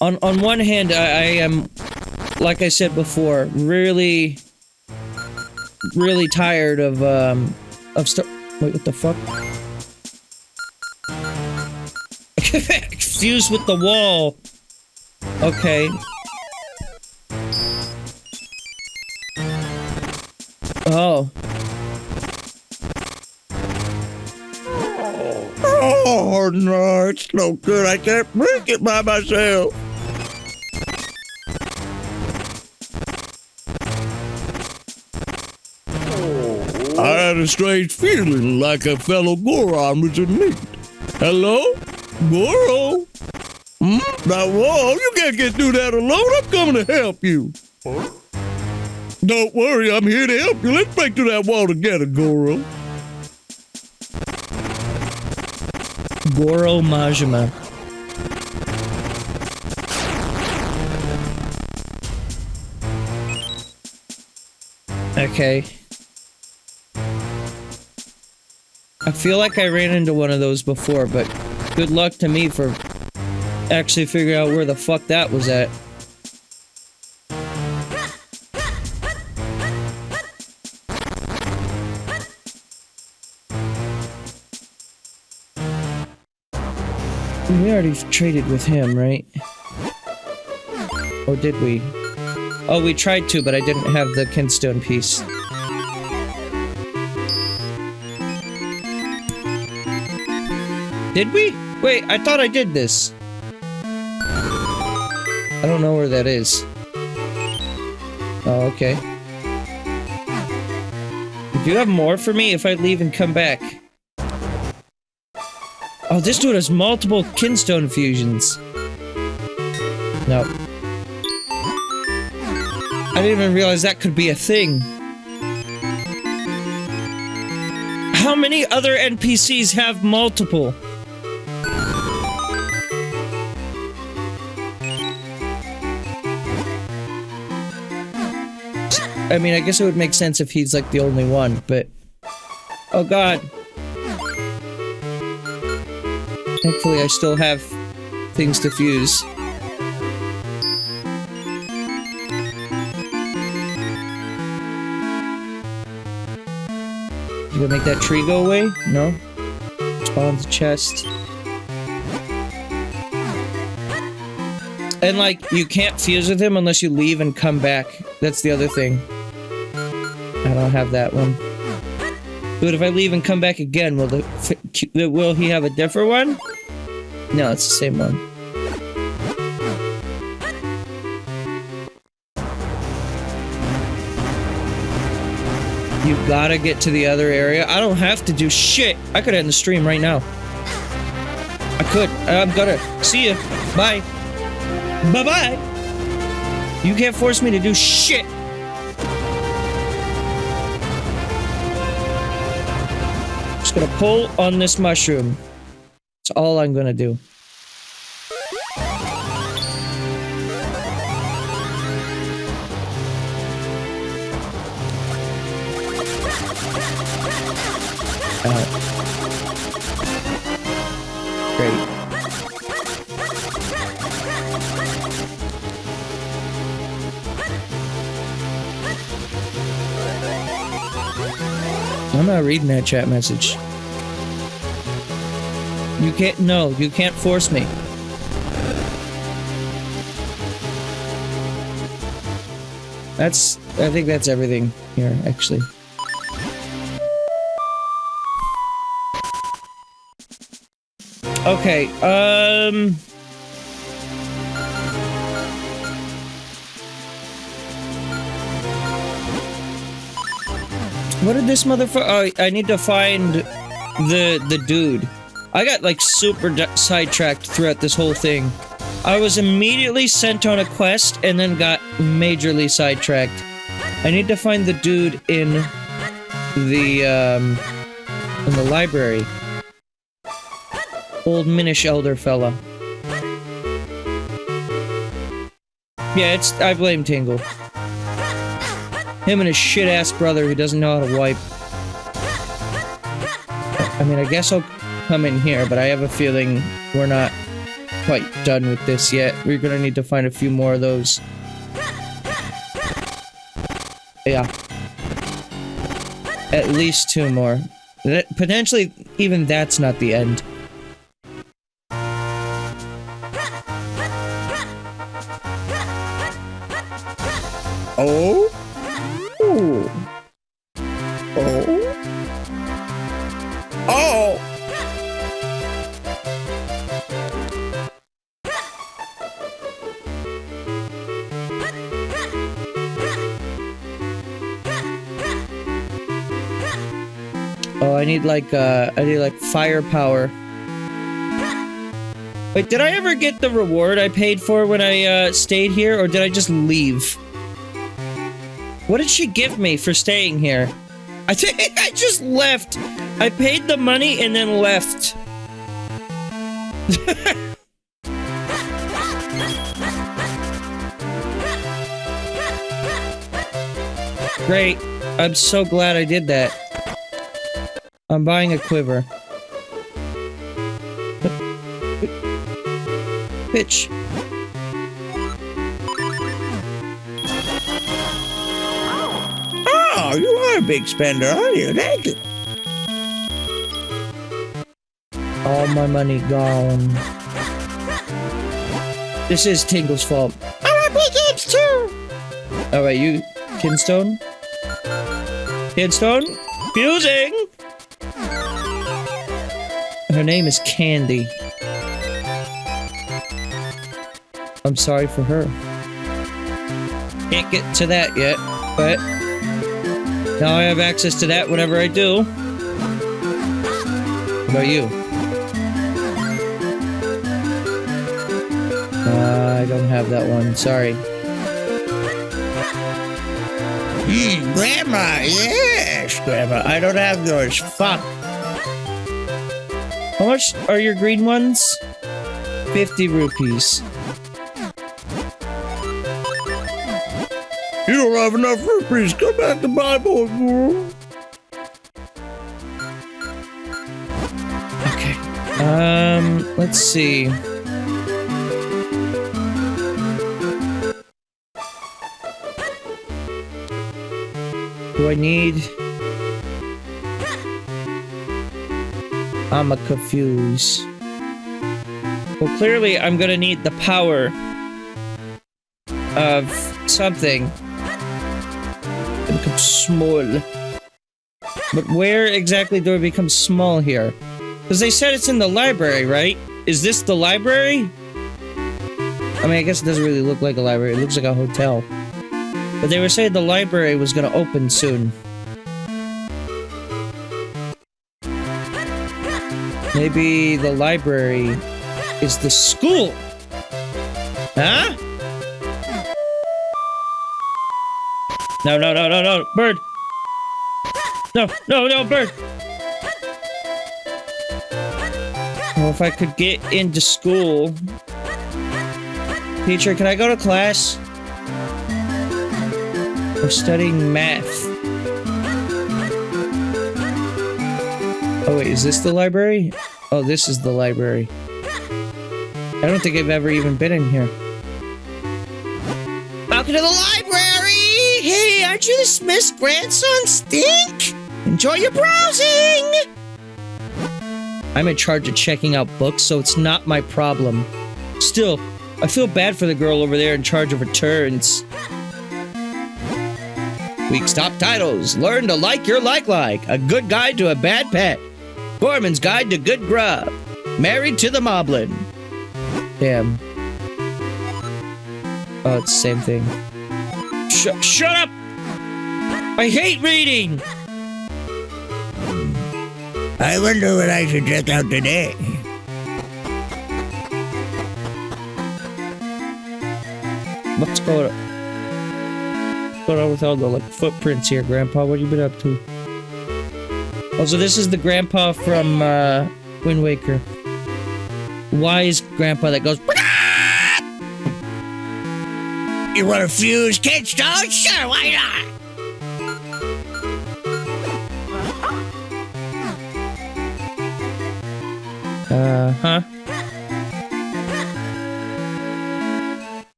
On one hand, I am, like I said before, really tired of wait, what the fuck? Fused with the wall. Okay. Oh. Oh, no, it's no good. I can't break it by myself. I had a strange feeling like a fellow Goron was in need. Hello? Goro? Now, whoa, you can't get through that alone. I'm coming to help you. Don't worry, I'm here to help you. Let's break through that wall together, Goro. Goro Majima. Okay. I feel like I ran into one of those before, but good luck to me for actually figuring out where the fuck that was at. We already traded with him, right? Or did we? Oh, we tried to, but I didn't have the Kinstone piece. Did we? Wait, I thought I did this. I don't know where that is. Oh, okay. Do you have more for me if I leave and come back? Oh, this dude has multiple Kinstone fusions. No. I didn't even realize that could be a thing. How many other NPCs have multiple? I mean, I guess it would make sense if he's like the only one, but... Oh god. Thankfully, I still have things to fuse. You gonna make that tree go away? No? Spawn the chest. And like, you can't fuse with him unless you leave and come back. That's the other thing. I don't have that one. But if I leave and come back again, will he have a different one? No, it's the same one. You gotta get to the other area. I don't have to do shit. I could end the stream right now. I could. I'm gonna. See ya. Bye. Bye-bye. You can't force me to do shit. Just gonna pull on this mushroom. That's all I'm gonna do. Great. I'm not reading that chat message. You can't- no, you can't force me. I think that's everything here, actually. Okay, what did this motherfucker- oh, I need to find the dude. I got, like, super sidetracked throughout this whole thing. I was immediately sent on a quest and then got majorly sidetracked. I need to find the dude in the library. Old Minish elder fella. Yeah, I blame Tingle. Him and his shit-ass brother who doesn't know how to wipe. I mean, I guess I'll come in here, but I have a feeling we're not quite done with this yet. We're gonna need to find a few more of those. Yeah. At least 2 more. Potentially, even that's not the end. Oh? Ooh. Oh. Oh. Oh, I need like firepower. Wait, did I ever get the reward I paid for when I stayed here, or did I just leave? What did she give me for staying here? I think I just left. I paid the money and then left. Great. I'm so glad I did that. I'm buying a quiver. Bitch. Oh, you are a big spender, aren't you? Thank you. All my money gone. This is Tingle's fault. I want big too. Alright, you... Kinstone? Kinstone? Fusing! Her name is Candy. I'm sorry for her. Can't get to that yet, but... now I have access to that whenever I do. What about you? I don't have that one, sorry. Grandma, yes, Grandma. I don't have yours. Fuck. How much are your green ones? 50 rupees. You don't have enough rupees. Come back to buy more, girl. Okay. Let's see. Do I need... I'm a confused. Well, clearly I'm gonna need the power of something to become small. But where exactly do I become small here? Because they said it's in the library, right? Is this the library? I mean, I guess it doesn't really look like a library. It looks like a hotel. But they were saying the library was gonna open soon. Maybe the library is the school. Huh? No, no, no, no, no, bird. No, no, no, bird. Well, if I could get into school. Teacher, can I go to class? I'm studying math. Oh wait, is this the library? Oh, this is the library. I don't think I've ever even been in here. Welcome to the library! Hey, aren't you the Smith's grandson, Stink? Enjoy your browsing! I'm in charge of checking out books, so it's not my problem. Still, I feel bad for the girl over there in charge of returns. Week's top titles. Learn to like your like. A good guide to a bad pet. Foreman's guide to good grub. Married to the Moblin. Damn. Oh, it's the same thing. Shut up! I hate reading! I wonder what I should check out today. What's going on? What's going on with all the like footprints here, Grandpa? What have you been up to? Oh, so this is the Grandpa from Wind Waker. Wise Grandpa that goes. You want to fuse Kidstone? Sure, why not? Huh?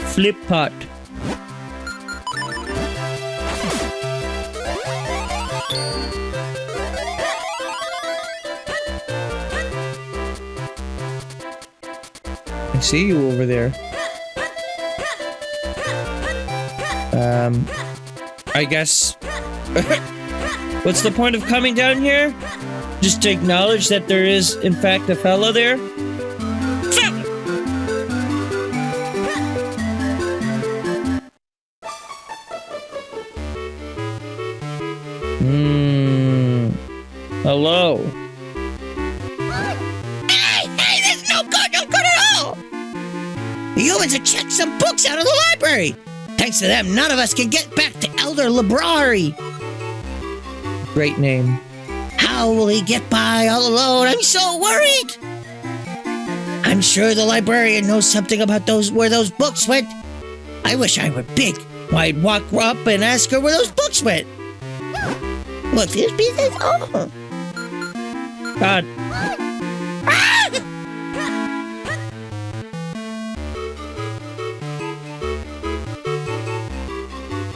Flip pot. I see you over there. I guess What's the point of coming down here? Just to acknowledge that there is, in fact, a fella there? Fella! Hello. Hey, that's no good at all! The humans have checked some books out of the library. Thanks to them, none of us can get back to Elder Librari. Great name. How will he get by all alone? I'm so worried. I'm sure the librarian knows something about where those books went. I wish I were big. I'd walk up and ask her where those books went. Look, this piece is... Oh. God.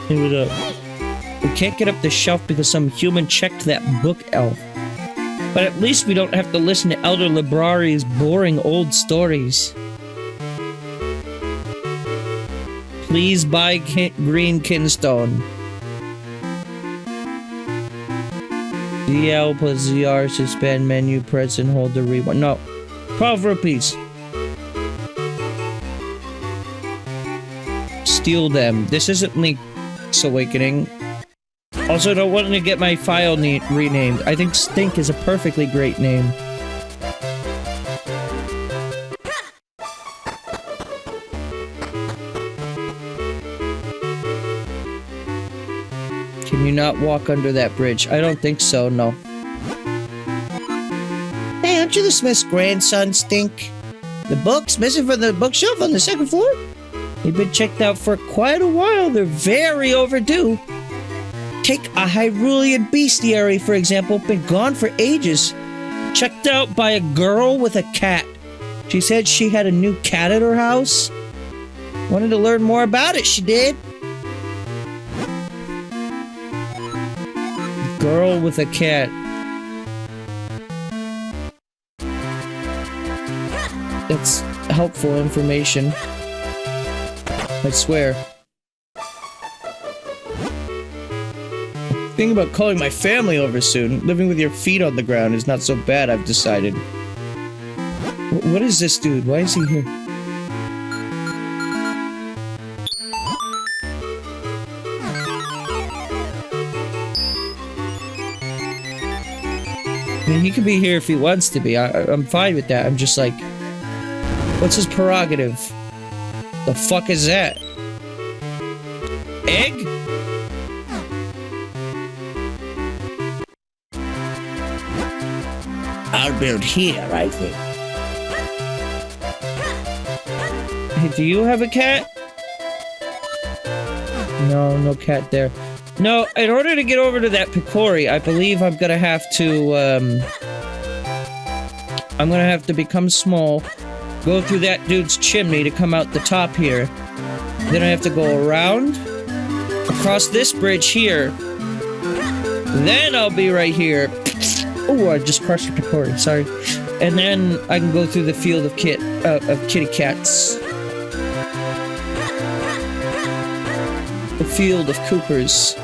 Give it up. We can't get up the shelf because some human checked that book elf. But at least we don't have to listen to Elder Librari's boring old stories. Please buy green kinstone. DL plus ZR, suspend menu, press and hold the rewind. No. 12 rupees. Steal them. This isn't Link's Awakening. Also, don't want to get my file renamed. I think Stink is a perfectly great name. Can you not walk under that bridge? I don't think so, no. Hey, aren't you the Smith's grandson, Stink? The books missing from the bookshelf on the second floor? They've been checked out for quite a while. They're very overdue. Take a Hyrulean bestiary, for example. Been gone for ages. Checked out by a girl with a cat. She said she had a new cat at her house. Wanted to learn more about it, she did. Girl with a cat. That's helpful information. I swear. Thinking about calling my family over soon. Living with your feet on the ground is not so bad, I've decided. What is this dude? Why is he here? I mean, he could be here if he wants to be. I'm fine with that. I'm just like, what's his prerogative? The fuck is that? Egg? I'll build here, I think. Hey, do you have a cat? No, no cat there. No, in order to get over to that Picori, I believe I'm gonna have to, I'm gonna have to become small, go through that dude's chimney to come out the top here. Then I have to go around, across this bridge here. Then I'll be right here. Oh, I just crushed a Picori, sorry. And then I can go through the field of kitty cats. The field of Coopers.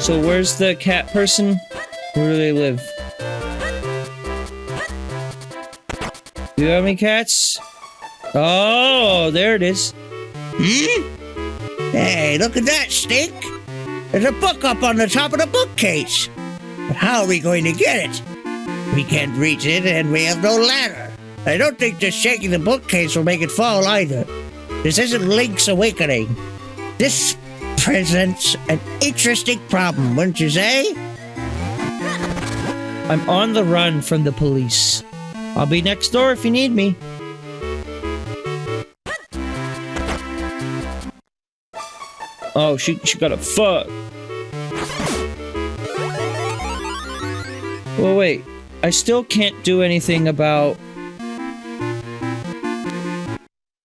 So where's the cat person? Where do they live? Do you have any cats? Oh, there it is. Hey, look at that, Stink. There's a book up on the top of the bookcase. But how are we going to get it? We can't reach it, and we have no ladder. I don't think just shaking the bookcase will make it fall either. This isn't Link's Awakening. This presents an interesting problem, wouldn't you say? I'm on the run from the police. I'll be next door if you need me. Oh, she got a fuck. Well, wait. I still can't do anything about...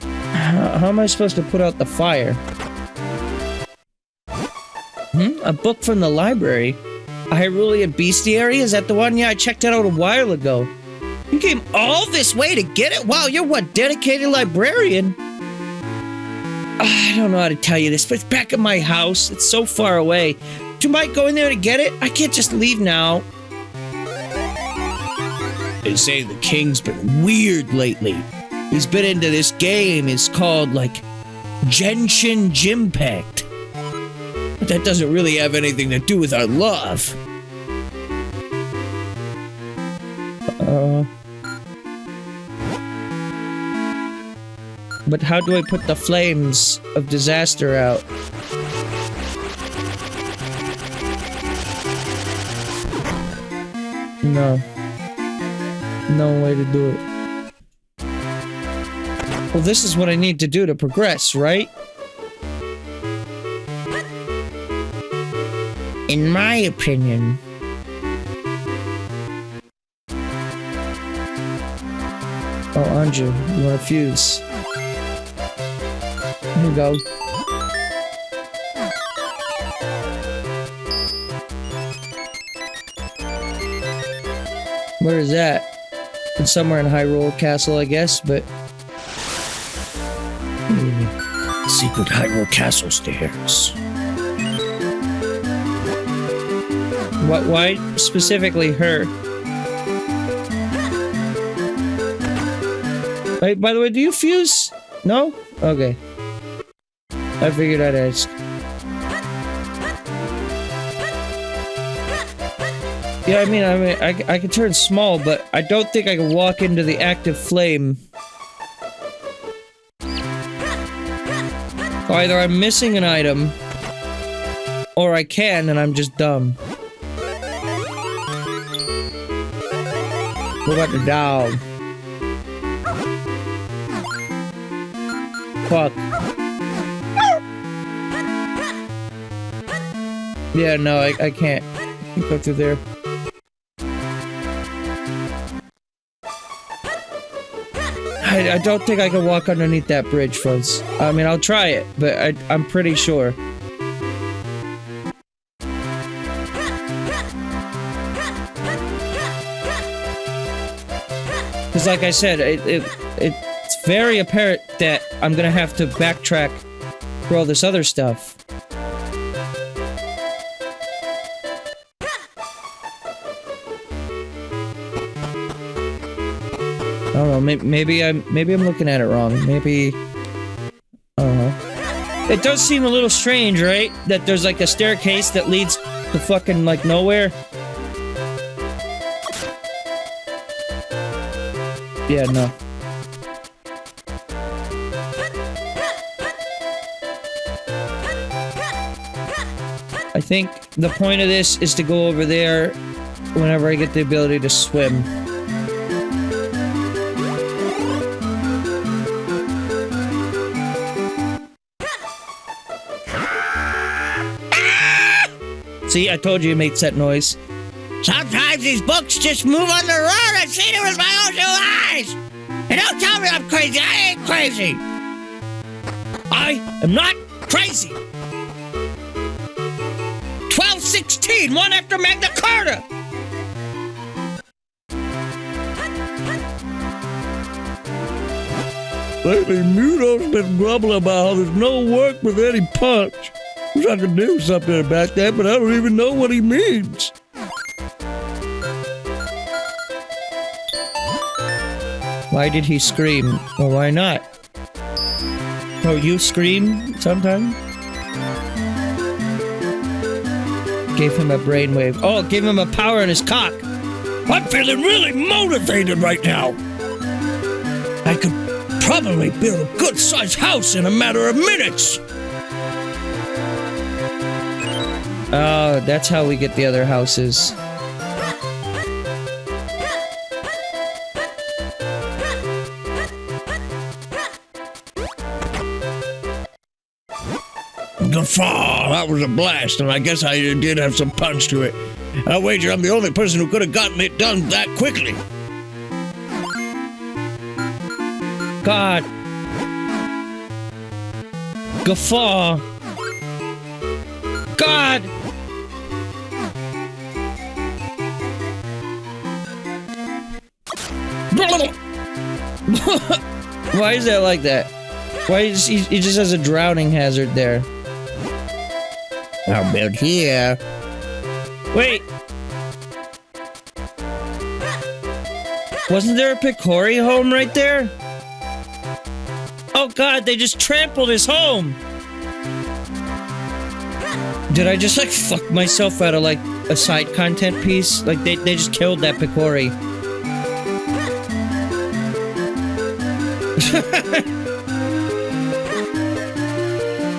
How am I supposed to put out the fire? A book from the library? Hyrulean Bestiary? Is that the one? Yeah, I checked that out a while ago. You came all this way to get it? Wow, you're what, dedicated librarian? I don't know how to tell you this, but it's back at my house. It's so far away. Do you mind going there to get it? I can't just leave now. They say the king's been weird lately. He's been into this game. It's called, like, Genshin Impact. But that doesn't really have anything to do with our love. But how do I put the flames of disaster out? No. No way to do it. Well, this is what I need to do to progress, right? In my opinion. Oh, Anju, you want a fuse? Here you go. Where is that? It's somewhere in Hyrule Castle, I guess, but... Secret Hyrule Castle stairs. Why specifically her? Wait, by the way, do you fuse? No? Okay. I figured I'd ask. Yeah, I mean, I can turn small, but I don't think I can walk into the active flame. Either I'm missing an item, or I can, and I'm just dumb. What about the dog? Fuck. Yeah, no, I can't go through there. I don't think I can walk underneath that bridge, folks. I mean, I'll try it, but I'm pretty sure. Because like I said, it's very apparent that I'm gonna have to backtrack for all this other stuff. I don't know, maybe I'm looking at it wrong. Maybe... I don't know. It does seem a little strange, right? That there's like a staircase that leads to fucking like nowhere. Yeah, no. I think the point of this is to go over there whenever I get the ability to swim. See, I told you it makes that noise. Sometimes these books just move on the road. I've seen it with my own two eyes. And don't tell me I'm crazy. I ain't crazy. I am not crazy. 1216, one after Magna Carta. Lately, Muto's been grumbling about how there's no work with any punch. Wish I could do something about that, but I don't even know what he means. Why did he scream? Well, why not? Oh, you scream sometimes? Gave him a brainwave. Oh, gave him a power in his cock. I'm feeling really motivated right now. I could probably build a good-sized house in a matter of minutes. Oh, that's how we get the other houses. Guffaw, that was a blast, and I guess I did have some punch to it. I wager I'm the only person who could have gotten it done that quickly. God. Guffaw. God! Why is that like that? Why is he just has a drowning hazard there? I'll build here. Wait. Wasn't there a Picori home right there? Oh god, they just trampled his home! Did I just like fuck myself out of like a side content piece? Like they just killed that Picori.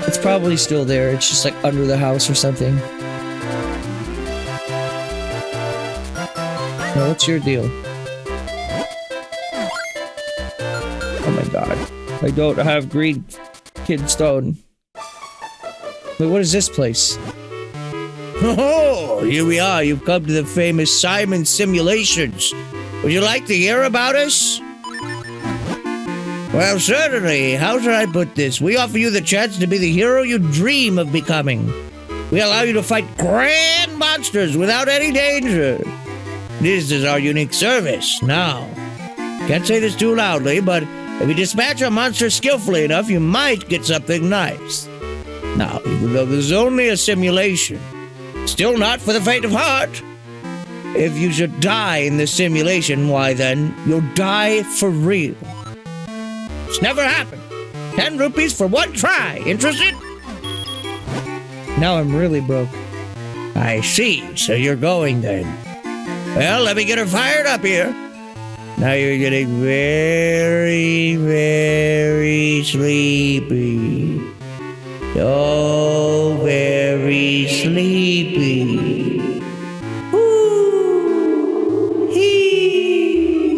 It's probably still there, it's just like under the house or something. Now what's your deal? Oh my god. I don't have green kidstone. Wait, what is this place? Oh, here we are. You've come to the famous Simon Simulations. Would you like to hear about us? Well, certainly. How should I put this? We offer you the chance to be the hero you dream of becoming. We allow you to fight grand monsters without any danger. This is our unique service. Now, can't say this too loudly, but if you dispatch a monster skillfully enough, you might get something nice. Now, even though this is only a simulation, still not for the faint of heart. If you should die in this simulation, why then, you'll die for real. It's never happened. 10 rupees for one try. Interested? Now I'm really broke. I see. So you're going then. Well, let me get her fired up here. Now you're getting very, very sleepy. So very sleepy. Ooh, hee.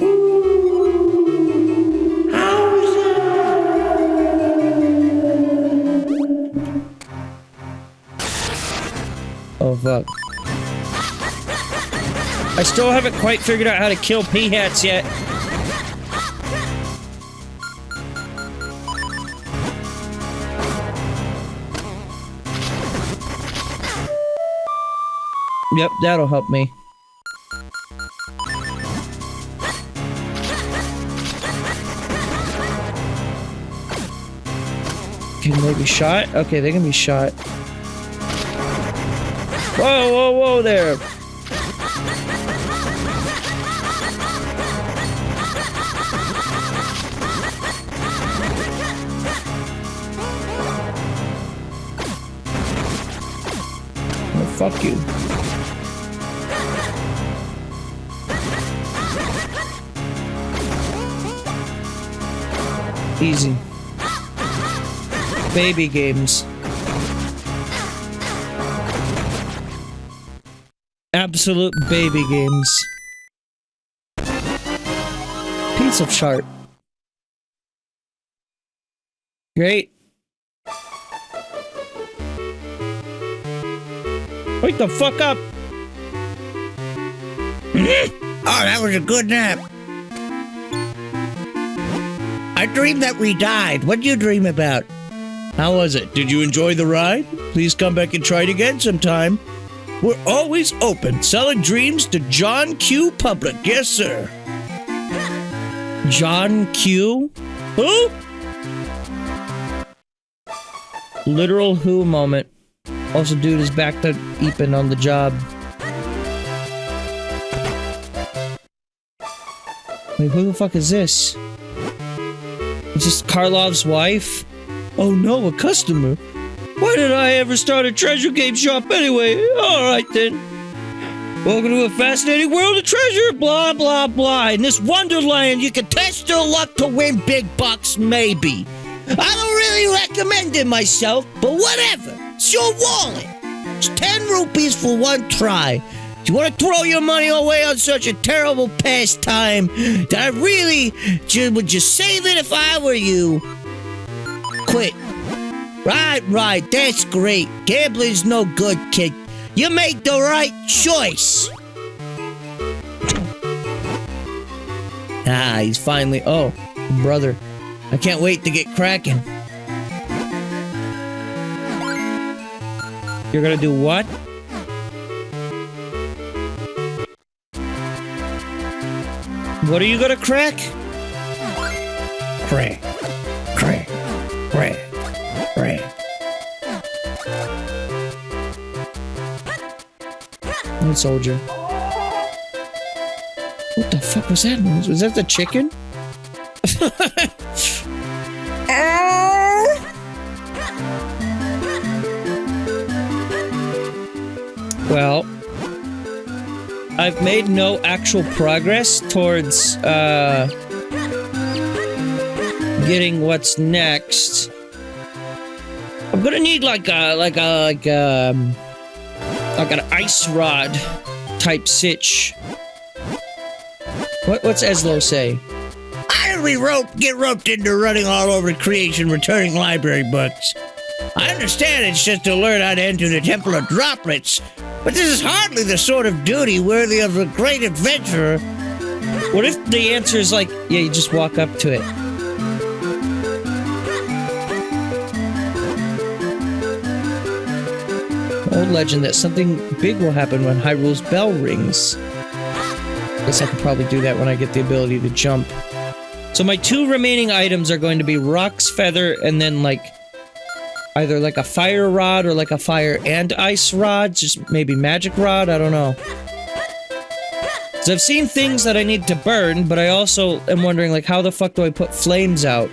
Ooh, how's Oh fuck. I still haven't quite figured out how to kill P-hats yet. Yep, that'll help me. Can they be shot? Okay, they can be shot. Whoa, whoa, whoa there! Oh, fuck you. Easy. Baby games. Absolute baby games. Piece of chart. Great. Wake the fuck up! Oh, that was a good nap. I dreamed that we died. What'd you dream about? How was it? Did you enjoy the ride? Please come back and try it again sometime. We're always open, selling dreams to John Q. Public. Yes, sir. John Q? Who? Literal who moment. Also, dude is back to Eepin on the job. Wait, who the fuck is this? Is this Karlov's wife? Oh no, a customer. Why did I ever start a treasure game shop anyway? Alright then. Welcome to a fascinating world of treasure, blah blah blah. In this wonderland, you can test your luck to win big bucks, maybe. I don't really recommend it myself, but whatever. It's your wallet. It's 10 rupees for one try. Do you want to throw your money away on such a terrible pastime that I really would just save it if I were you? Quit. Right, that's great. Gambling's no good, kid. You made the right choice. Ah, he's finally... Oh, brother. I can't wait to get cracking. You're gonna do what? What are you gonna crack? Crack. Crack. Crack. Crack. One soldier. What the fuck was that? Was that the chicken? Well, I've made no actual progress towards getting what's next. I'm gonna need like an ice rod type sitch. What's Eslo say? I get roped into running all over creation, returning library books. I understand it's just to learn how to enter the Temple of Droplets, but this is hardly the sort of duty worthy of a great adventurer. What if the answer is like, yeah, you just walk up to it? Old legend that something big will happen when Hyrule's bell rings. Guess I could probably do that when I get the ability to jump. So my 2 remaining items are going to be Rock's Feather and then like either like a fire rod or like a fire and ice rod, just maybe magic rod, I don't know. So I've seen things that I need to burn, but I also am wondering like how the fuck do I put flames out?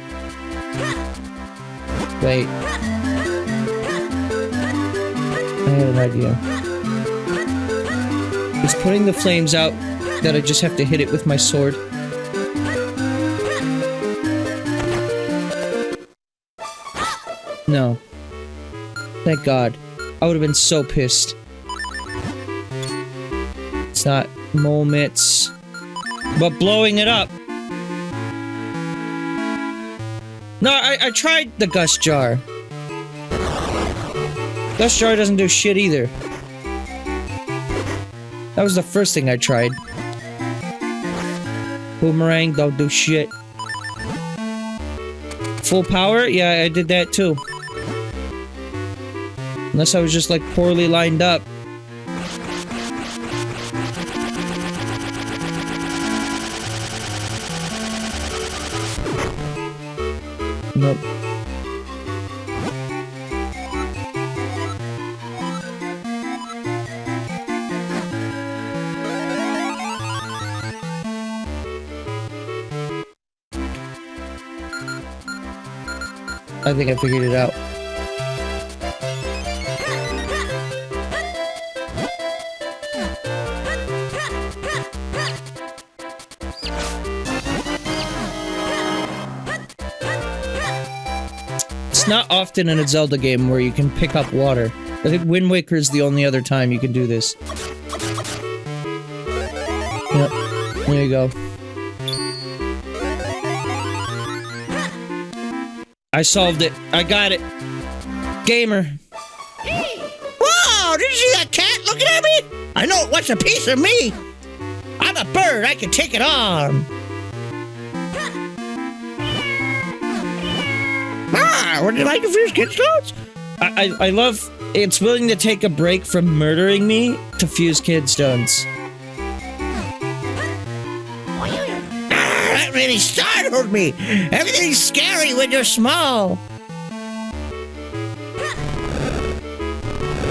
Wait. I have an idea. Is putting the flames out that I just have to hit it with my sword? No. Thank God. I would have been so pissed. It's not moments, but blowing it up. No, I tried the gust jar. Gust jar doesn't do shit either. That was the first thing I tried. Boomerang don't do shit. Full power? Yeah, I did that too. Unless I was just like poorly lined up. Nope. I think I figured it out. It's not often in a Zelda game where you can pick up water. I think Wind Waker is the only other time you can do this. Yep. There you go. I solved it. I got it. Gamer. Whoa! Did you see that cat looking at me? I know it wants a piece of me. I'm a bird. I can take it on. Ah, would you like to fuse kid stones? I love it's willing to take a break from murdering me to fuse kid stones. That really startled me. Everything's scary when you're small.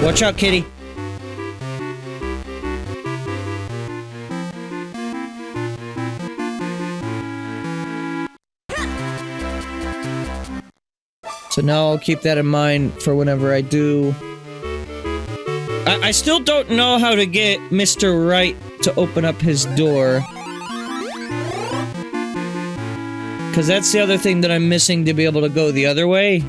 Watch out, kitty. So now I'll keep that in mind for whenever I do. I still don't know how to get Mr. Right to open up his door. Because that's the other thing that I'm missing to be able to go the other way.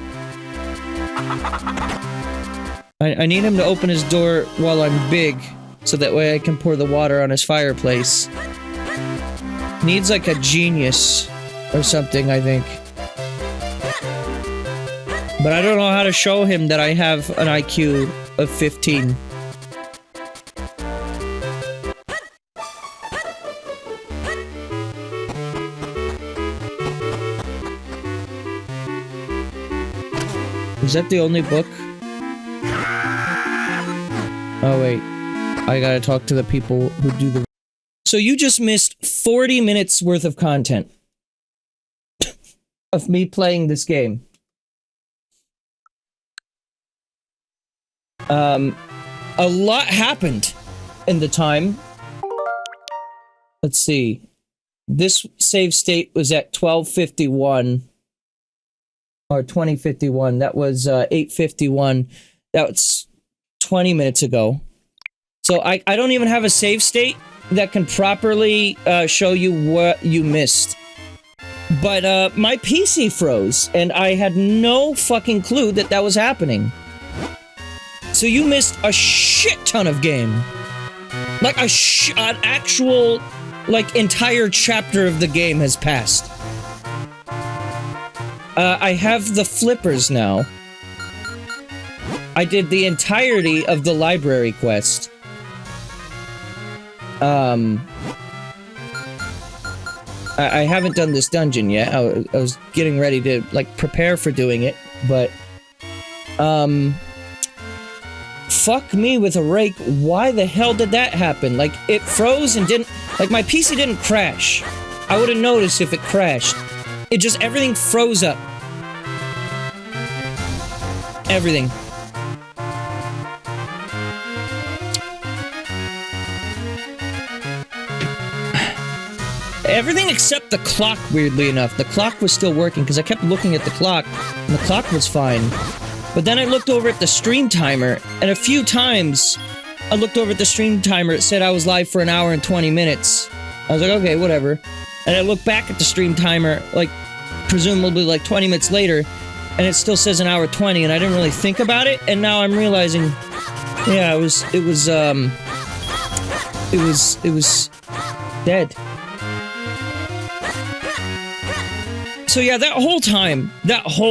I need him to open his door while I'm big, so that way I can pour the water on his fireplace. Needs like a genius or something, I think. But I don't know how to show him that I have an IQ of 15. Is that the only book? Oh wait, I gotta talk to the people who do the So you just missed 40 minutes worth of content of me playing this game. A lot happened in the time. Let's see. This save state was at 12:51 or 20:51. That was 8:51. That was 20 minutes ago. So I don't even have a save state that can properly show you what you missed. But my PC froze, and I had no fucking clue that that was happening. So you missed a shit ton of game. Like an actual, like, entire chapter of the game has passed. I have the flippers now. I did the entirety of the library quest. I haven't done this dungeon yet. I was getting ready to, like, prepare for doing it, but, fuck me with a rake. Why the hell did that happen? Like, it froze and didn't... Like, my PC didn't crash. I would have noticed if it crashed. It just... Everything froze up. Everything. Everything except the clock, weirdly enough. The clock was still working, because I kept looking at the clock, and the clock was fine. But then I looked over at the stream timer, and a few times I looked over at the stream timer, it said I was live for an hour and 20 minutes. I was like, okay, whatever. And I looked back at the stream timer, like, presumably like 20 minutes later, and it still says an hour 20, and I didn't really think about it, and now I'm realizing, yeah, it was dead. So yeah, that whole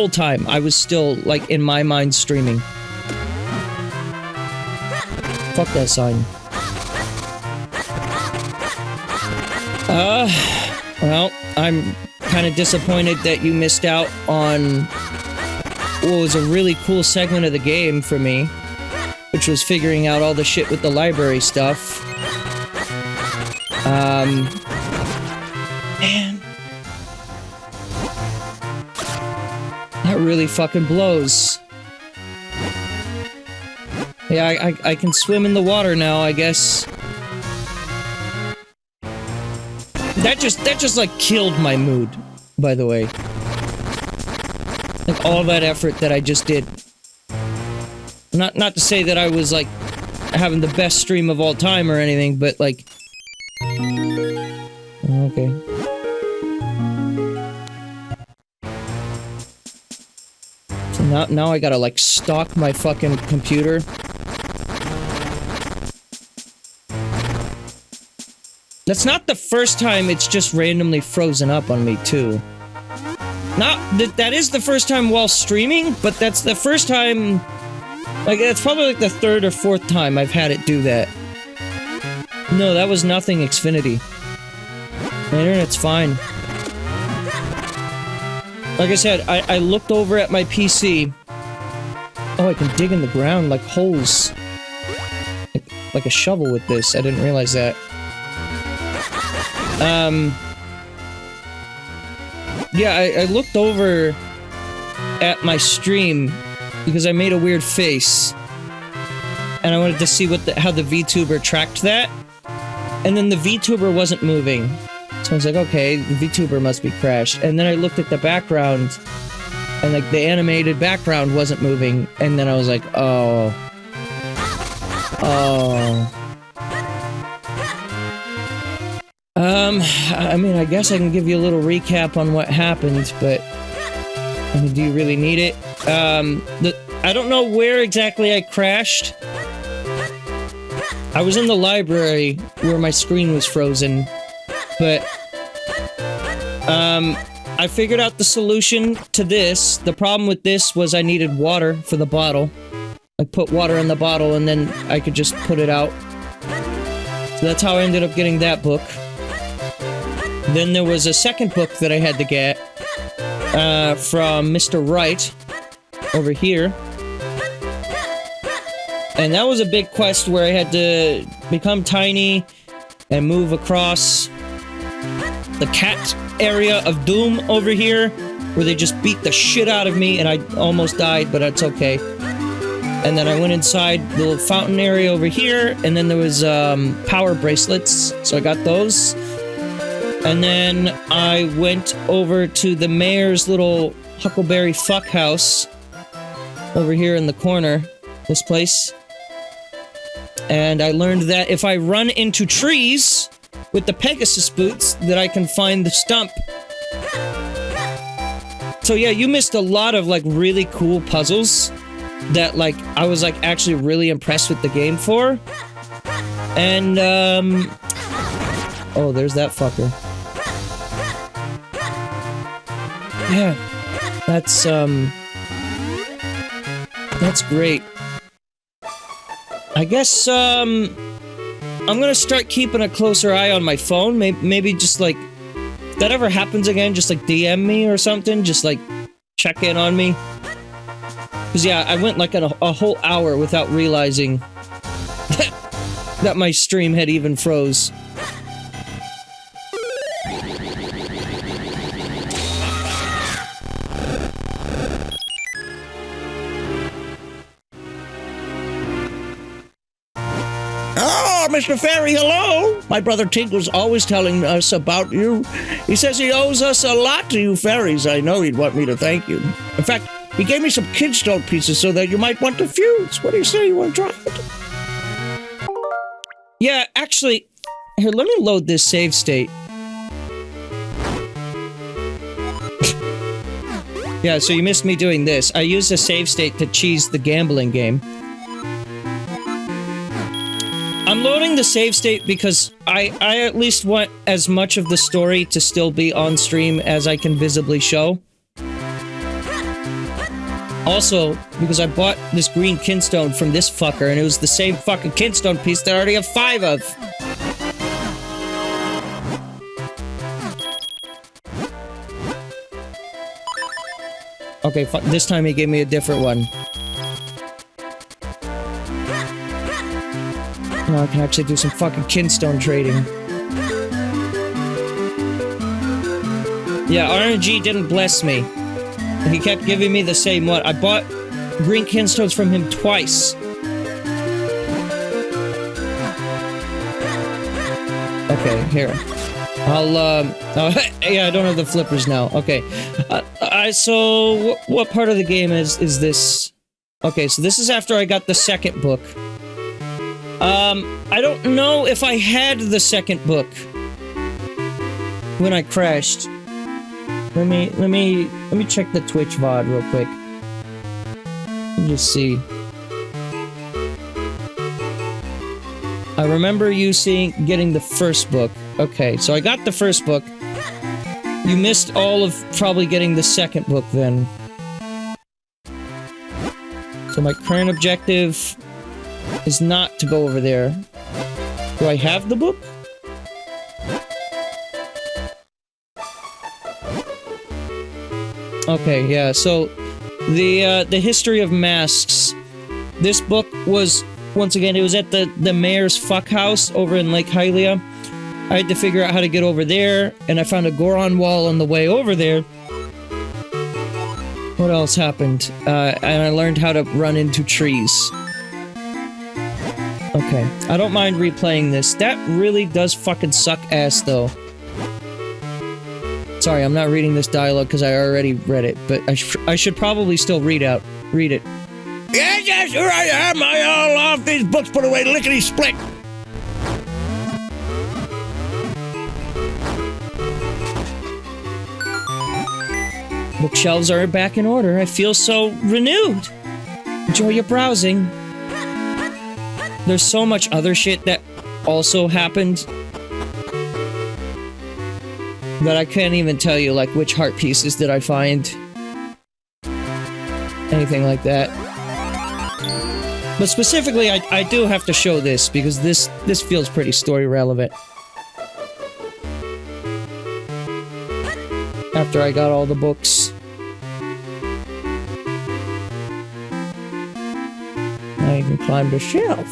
time, I was still, like, in my mind streaming. Fuck that sign. Well, I'm kind of disappointed that you missed out on what was a really cool segment of the game for me, which was figuring out all the shit with the library stuff. Man. That really fucking blows. Yeah, I can swim in the water now, I guess. That just like killed my mood, by the way. Like all that effort that I just did. Not to say that I was like having the best stream of all time or anything, but like... Okay. Now I gotta, like, stalk my fucking computer. That's not the first time it's just randomly frozen up on me, too. That is the first time while streaming, but that's the first time... Like, that's probably, like, the third or fourth time I've had it do that. No, that was nothing, Xfinity. My internet's fine. Like I said, I looked over at my PC. Oh, I can dig in the ground like holes. Like a shovel with this. I didn't realize that. Yeah, I looked over at my stream because I made a weird face. And I wanted to see how the VTuber tracked that. And then the VTuber wasn't moving. So I was like, okay, the VTuber must be crashed. And then I looked at the background, and like the animated background wasn't moving. And then I was like, oh. I mean, I guess I can give you a little recap on what happened, but I mean, do you really need it? I don't know where exactly I crashed. I was in the library where my screen was frozen. But, I figured out the solution to this. The problem with this was I needed water for the bottle. I put water in the bottle and then I could just put it out. So that's how I ended up getting that book. Then there was a second book that I had to get, from Mr. Wright, over here. And that was a big quest where I had to become tiny, and move across the cat area of Doom over here, where they just beat the shit out of me and I almost died, but that's okay. And then I went inside the little fountain area over here, and then there was power bracelets, so I got those. And then I went over to the mayor's little Huckleberry fuck house over here in the corner, this place. And I learned that if I run into trees with the Pegasus boots, that I can find the stump. So yeah, you missed a lot of like really cool puzzles that like I was like actually really impressed with the game for. And oh, there's that fucker. Yeah. That's great. I guess I'm gonna start keeping a closer eye on my phone. Maybe just like if that ever happens again, just like DM me or something, just like check in on me. Cause yeah, I went like a whole hour without realizing that my stream had even froze. Mr. Fairy, hello! My brother Tink was always telling us about you. He says he owes us a lot to you fairies. I know he'd want me to thank you. In fact, he gave me some kidstone pieces so that you might want to fuse. What do you say? You want to try it? Yeah, actually, here, let me load this save state. Yeah, so you missed me doing this. I used a save state to cheese the gambling game. I'm loading the save state because I at least want as much of the story to still be on stream as I can visibly show. Also, because I bought this green kinstone from this fucker, and it was the same fucking kinstone piece that I already have 5 of. Okay, this time he gave me a different one. Now I can actually do some fucking kinstone trading. Yeah, RNG didn't bless me. He kept giving me the same one. I bought green kinstones from him twice. Okay, here. I'll, yeah, I don't have the flippers now. Okay. So, what part of the game is this? Okay, so this is after I got the second book. I don't know if I had the second book when I crashed. Let me check the Twitch VOD real quick. Let me just see. I remember you getting the first book. Okay, so I got the first book. You missed all of probably getting the second book then. So my current objective is not to go over there. Do I have the book? Okay, yeah, so the history of masks. This book was, once again, it was at the mayor's fuck house over in Lake Hylia. I had to figure out how to get over there, and I found a Goron wall on the way over there. What else happened? And I learned how to run into trees. Okay, I don't mind replaying this. That really does fucking suck ass, though. Sorry, I'm not reading this dialogue because I already read it, but I should probably still read it. Yes, here I am. I all off these books put away lickety-split. Bookshelves are back in order. I feel so renewed. Enjoy your browsing. There's so much other shit that also happened that I can't even tell you, like, which heart pieces did I find. Anything like that. But specifically, I do have to show this, because this feels pretty story relevant. After I got all the books. Now you can climb the shelf.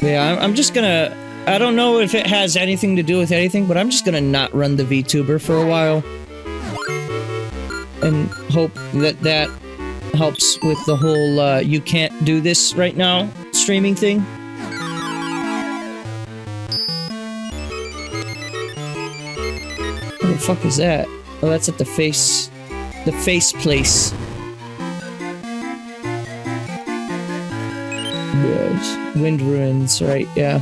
Yeah, I'm just gonna... I don't know if it has anything to do with anything, but I'm just gonna not run the VTuber for a while. And hope that that helps with the whole, you can't do this right now streaming thing. What the fuck is that? Oh, that's at the face place. Yes. Wind ruins, right, yeah.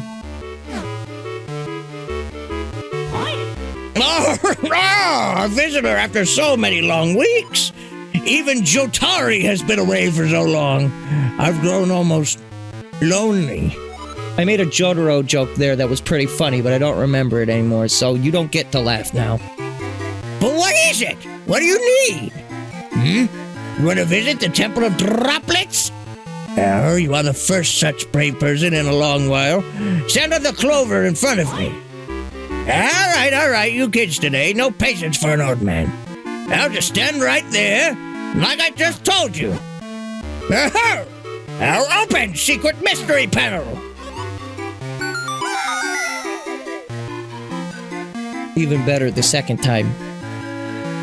Oh, a visitor after so many long weeks. Even Jotari has been away for so long. I've grown almost lonely. I made a Jotaro joke there that was pretty funny, but I don't remember it anymore, so you don't get to laugh now. But what is it? What do you need? You want to visit the Temple of Droplets? Oh, you are the first such brave person in a long while. Stand on the clover in front of me. All right, you kids today. No patience for an old man. Now just stand right there, like I just told you. Now open secret mystery panel. Even better the second time.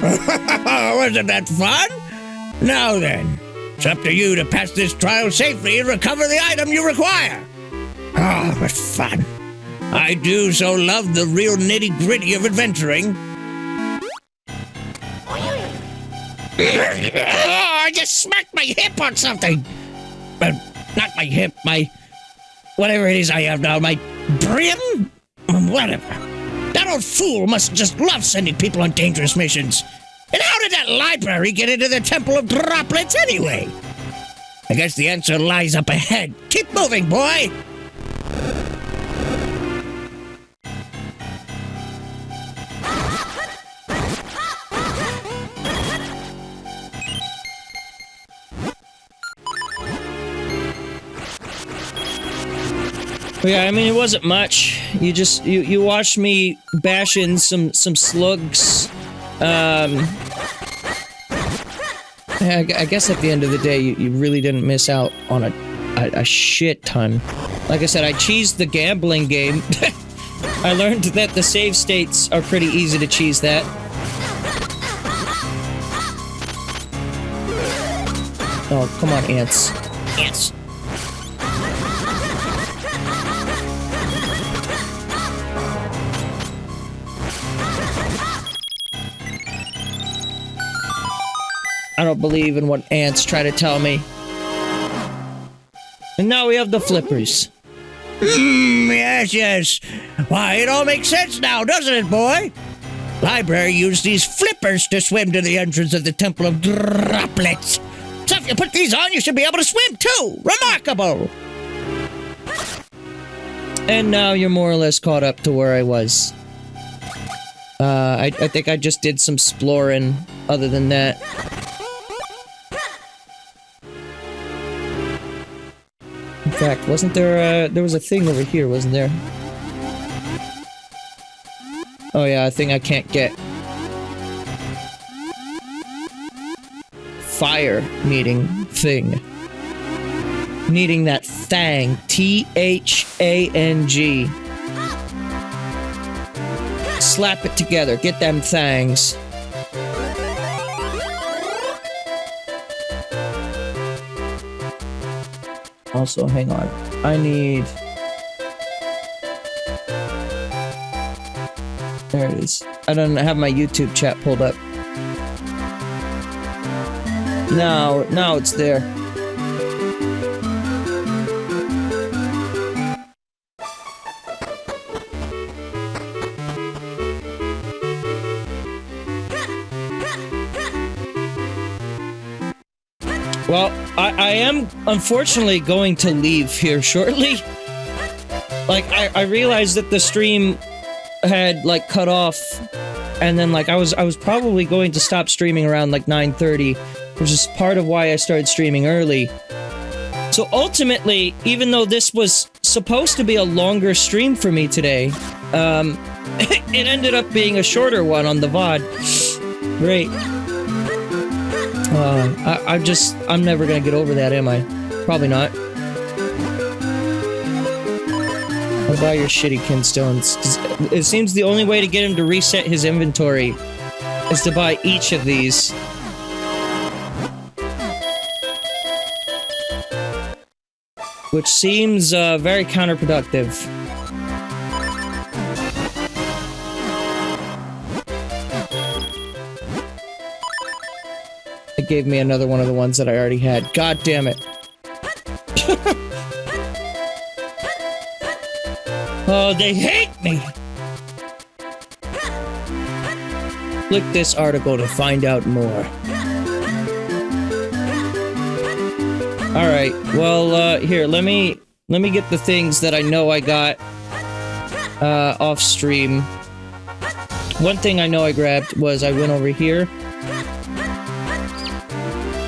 Wasn't that fun? Now then, it's up to you to pass this trial safely and recover the item you require. Oh, what fun. I do so love the real nitty-gritty of adventuring. I just smacked my hip on something. Well, not my hip, my... whatever it is I have now, my brim? Whatever. That old fool must just love sending people on dangerous missions. And how did that library get into the Temple of Droplets anyway? I guess the answer lies up ahead. Keep moving, boy! Yeah, I mean, it wasn't much. You just, you watched me bash in some slugs. I guess at the end of the day, you really didn't miss out on a shit ton. Like I said, I cheesed the gambling game. I learned that the save states are pretty easy to cheese that. Oh, come on, ants. Ants. I don't believe in what ants try to tell me. And now we have the flippers. Yes. Why, it all makes sense now, doesn't it, boy? Library used these flippers to swim to the entrance of the Temple of Droplets. So if you put these on, you should be able to swim, too. Remarkable. And now you're more or less caught up to where I was. I think I just did some exploring other than that. In fact, wasn't there there was a thing over here, wasn't there? Oh yeah, a thing I can't get. Fire needing thing. Needing that thang. T-H-A-N-G. Slap it together. Get them thangs. Also, hang on. I need... There it is. I don't have my YouTube chat pulled up. Now it's there. Well, I am unfortunately going to leave here shortly. Like, I realized that the stream had, like, cut off, and then, like, I was probably going to stop streaming around, like, 9:30, which is part of why I started streaming early. So ultimately, even though this was supposed to be a longer stream for me today, it ended up being a shorter one on the VOD. Great. I'm never gonna get over that, am I? Probably not. I'll buy your shitty kinstones. 'Cause it seems the only way to get him to reset his inventory is to buy each of these. Which seems very counterproductive. It gave me another one of the ones that I already had. God damn it. Oh, they hate me! Click this article to find out more. Alright, well, here, let me get the things that I know I got, off stream. One thing I know I grabbed was I went over here.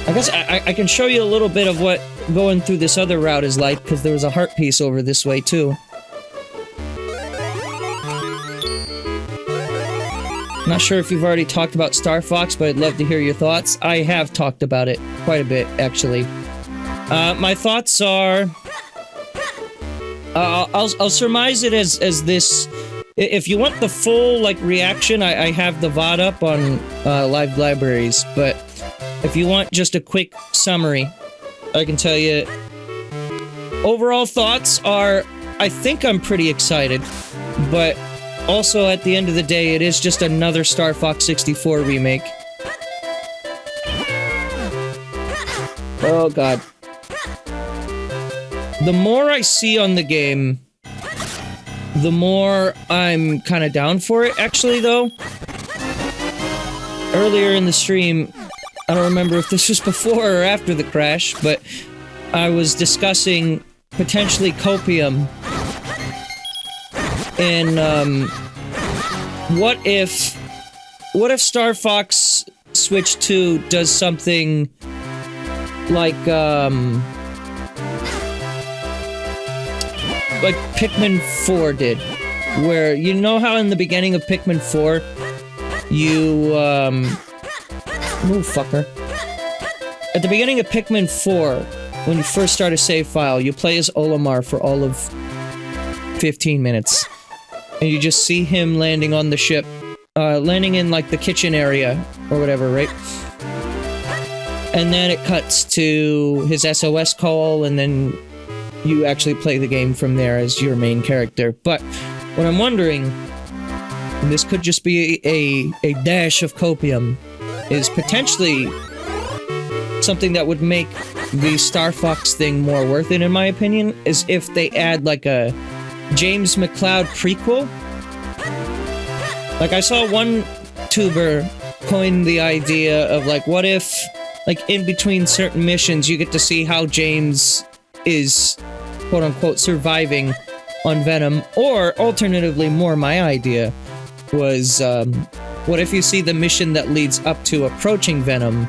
I guess I can show you a little bit of what going through this other route is like, because there was a heart piece over this way, too. Not sure if you've already talked about Star Fox, but I'd love to hear your thoughts. I have talked about it quite a bit, actually. My thoughts are... I'll surmise it as this... If you want the full, like, reaction, I have the VOD up on Live Libraries, but if you want just a quick summary, I can tell you... Overall thoughts are, I think I'm pretty excited, but also at the end of the day, it is just another Star Fox 64 remake. Oh god. The more I see on the game, the more I'm kind of down for it, actually, though. Earlier in the stream, I don't remember if this was before or after the crash, but I was discussing potentially copium in, what if Star Fox Switch 2 does something like Pikmin 4 did, where, you know how in the beginning of Pikmin 4, you, oh, fucker. At the beginning of Pikmin 4, when you first start a save file, you play as Olimar for all of 15 minutes. And you just see him landing on the ship, landing in, like, the kitchen area, or whatever, right? And then it cuts to his SOS call, and then you actually play the game from there as your main character. But what I'm wondering, and this could just be a dash of copium, is potentially something that would make the Star Fox thing more worth it, in my opinion, is if they add, like, a James McCloud prequel. Like, I saw one tuber coin the idea of, like, what if, like, in between certain missions, you get to see how James is, quote-unquote, surviving on Venom, or, alternatively, more my idea, was, what if you see the mission that leads up to approaching Venom,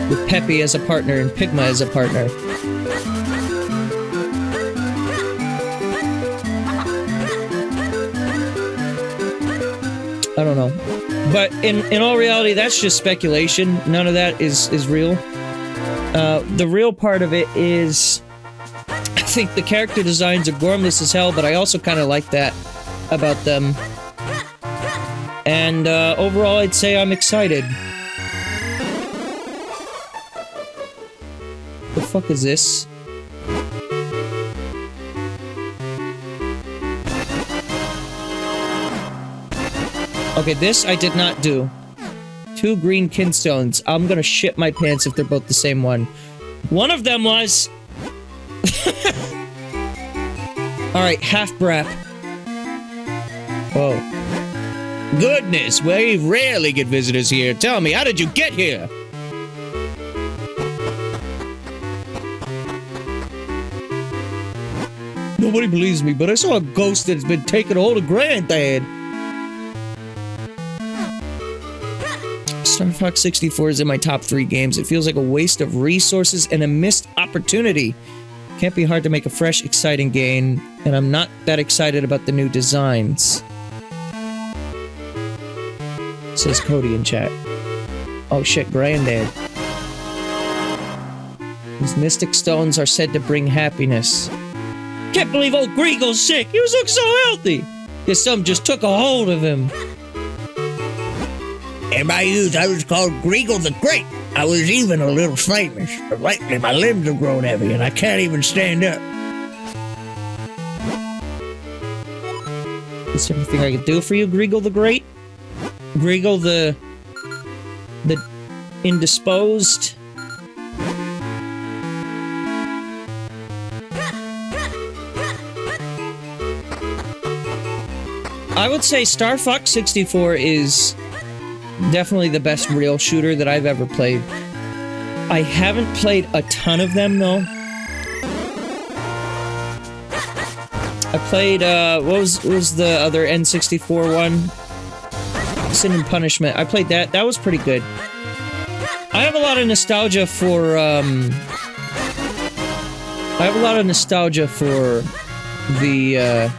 with Peppy as a partner and Pigma as a partner? I don't know. But in all reality, that's just speculation. None of that is real. The real part of it is, I think the character designs are gormless as hell, but I also kind of like that about them. And overall, I'd say I'm excited. The fuck is this? Okay, this I did not do. 2 green kinstones. I'm gonna shit my pants if they're both the same one. One of them was... Alright, half brap. Whoa. Goodness, we rarely get visitors here. Tell me, how did you get here? Nobody believes me, but I saw a ghost that's been taking hold of Granddad. Star Fox 64 is in my top 3 games. It feels like a waste of resources and a missed opportunity. Can't be hard to make a fresh, exciting game, and I'm not that excited about the new designs. Says Cody in chat. Oh shit, Granddad. These mystic stones are said to bring happiness. Can't believe old Greagle's sick. He was looking so healthy. Guess something just took a hold of him. In my youth, I was called Greagle the Great. I was even a little famous, but lately my limbs have grown heavy and I can't even stand up. Is there anything I can do for you, Greagle the Great? Greagle the indisposed? I would say Star Fox 64 is definitely the best rail shooter that I've ever played. I haven't played a ton of them, though. I played, what was the other N64 one? Sin and Punishment. I played that. That was pretty good. I have a lot of nostalgia for, the,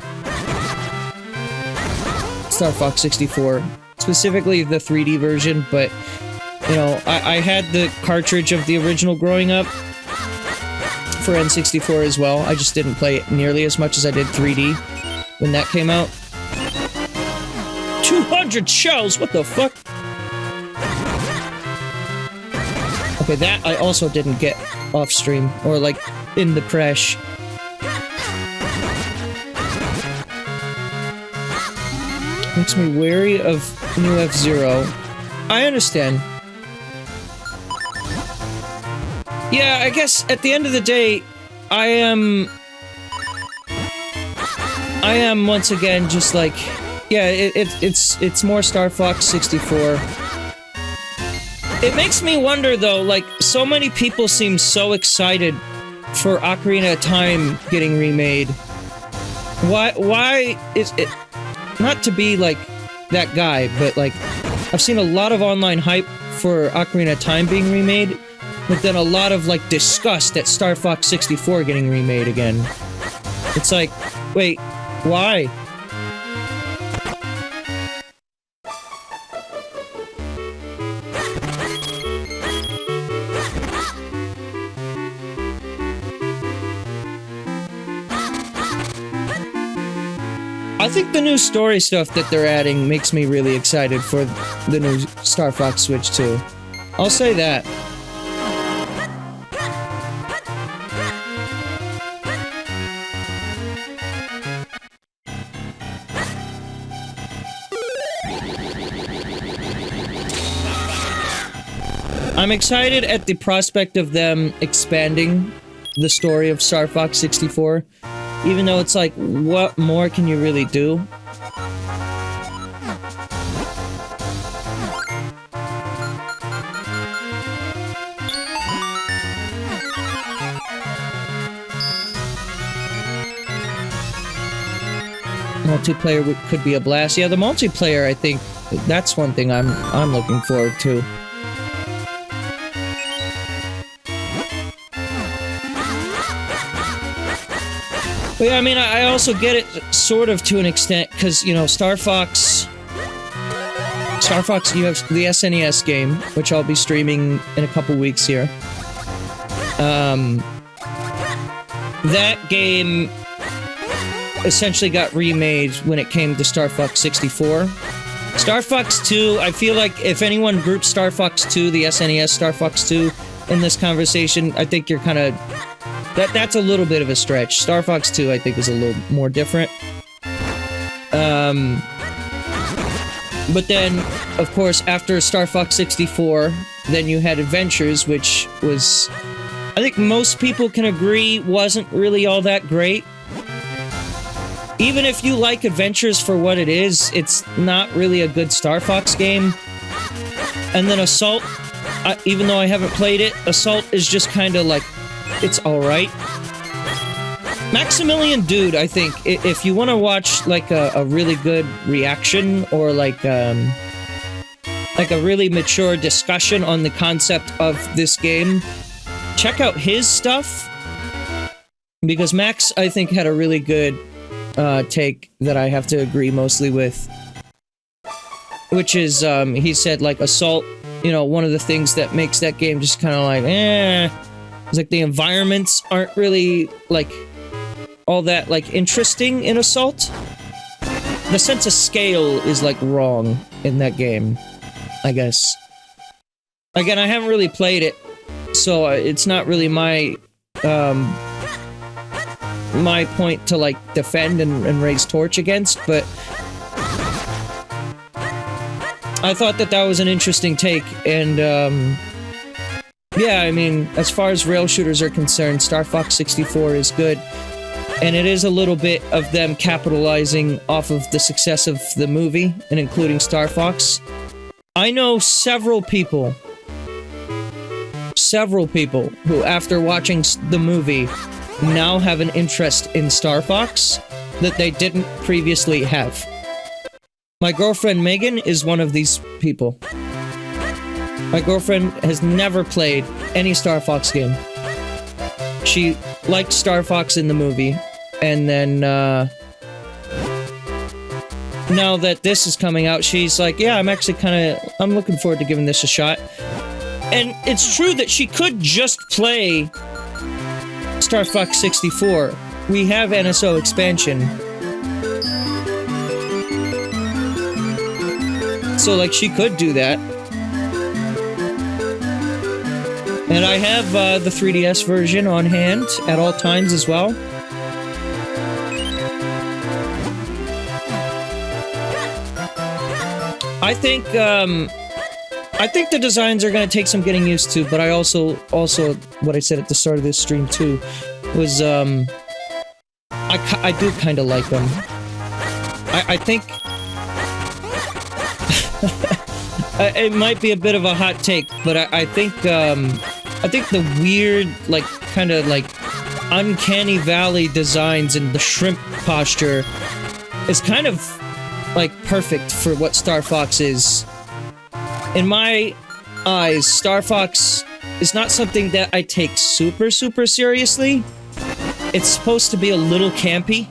Star Fox 64. Specifically the 3D version, but, you know, I had the cartridge of the original growing up for N64 as well. I just didn't play it nearly as much as I did 3D when that came out. 200 shells? What the fuck? Okay, that I also didn't get off stream, or like in the crash. Makes me wary of new F-Zero. I understand. Yeah, I guess at the end of the day, I am once again just like, yeah, it's more Star Fox 64. It makes me wonder though, like, so many people seem so excited for Ocarina of Time getting remade. Why is it? Not to be like that guy, but like, I've seen a lot of online hype for Ocarina of Time being remade, but then a lot of like disgust at Star Fox 64 getting remade again. It's like, wait, why? I think the new story stuff that they're adding makes me really excited for the new Star Fox Switch 2. I'll say that. I'm excited at the prospect of them expanding the story of Star Fox 64. Even though it's like, what more can you really do? Multiplayer could be a blast. Yeah, the multiplayer, I think, that's one thing I'm looking forward to. But yeah, I mean, I also get it sort of to an extent, because, you know, Star Fox, you have the SNES game, which I'll be streaming in a couple weeks here. That game essentially got remade when it came to Star Fox 64. Star Fox 2, I feel like if anyone groups Star Fox 2, the SNES Star Fox 2, in this conversation, I think you're kind of... That's a little bit of a stretch. Star Fox 2, I think, is a little more different. But then, of course, after Star Fox 64, then you had Adventures, which was... I think most people can agree wasn't really all that great. Even if you like Adventures for what it is, it's not really a good Star Fox game. And then Assault, even though I haven't played it, Assault is just kind of like... It's alright. Maximilian Dude, I think, if you want to watch, like, a really good reaction, or, like a really mature discussion on the concept of this game, check out his stuff. Because Max, I think, had a really good take that I have to agree mostly with. Which is, he said, like, Assault, you know, one of the things that makes that game just kind of like, It's like the environments aren't really, like, all that like interesting in Assault. The sense of scale is like wrong in that game, I guess. Again, I haven't really played it, so it's not really my my point to like defend and raise torch against, but I thought that that was an interesting take, and yeah, I mean, as far as rail shooters are concerned, Star Fox 64 is good, and it is a little bit of them capitalizing off of the success of the movie, and including Star Fox. I know several people who, after watching the movie, now have an interest in Star Fox that they didn't previously have. My girlfriend Megan is one of these people. My girlfriend has never played any Star Fox game. She liked Star Fox in the movie, and then now that this is coming out, she's like, yeah, I'm looking forward to giving this a shot. And it's true that she could just play Star Fox 64. We have NSO expansion. So, like, she could do that. And I have the 3DS version on hand at all times as well. I think the designs are going to take some getting used to, but I also what I said at the start of this stream too was I do kind of like them. I think it might be a bit of a hot take, but I think the weird, like, kind of like uncanny valley designs and the shrimp posture is kind of like perfect for what Star Fox is. In my eyes, Star Fox is not something that I take super seriously. It's supposed to be a little campy.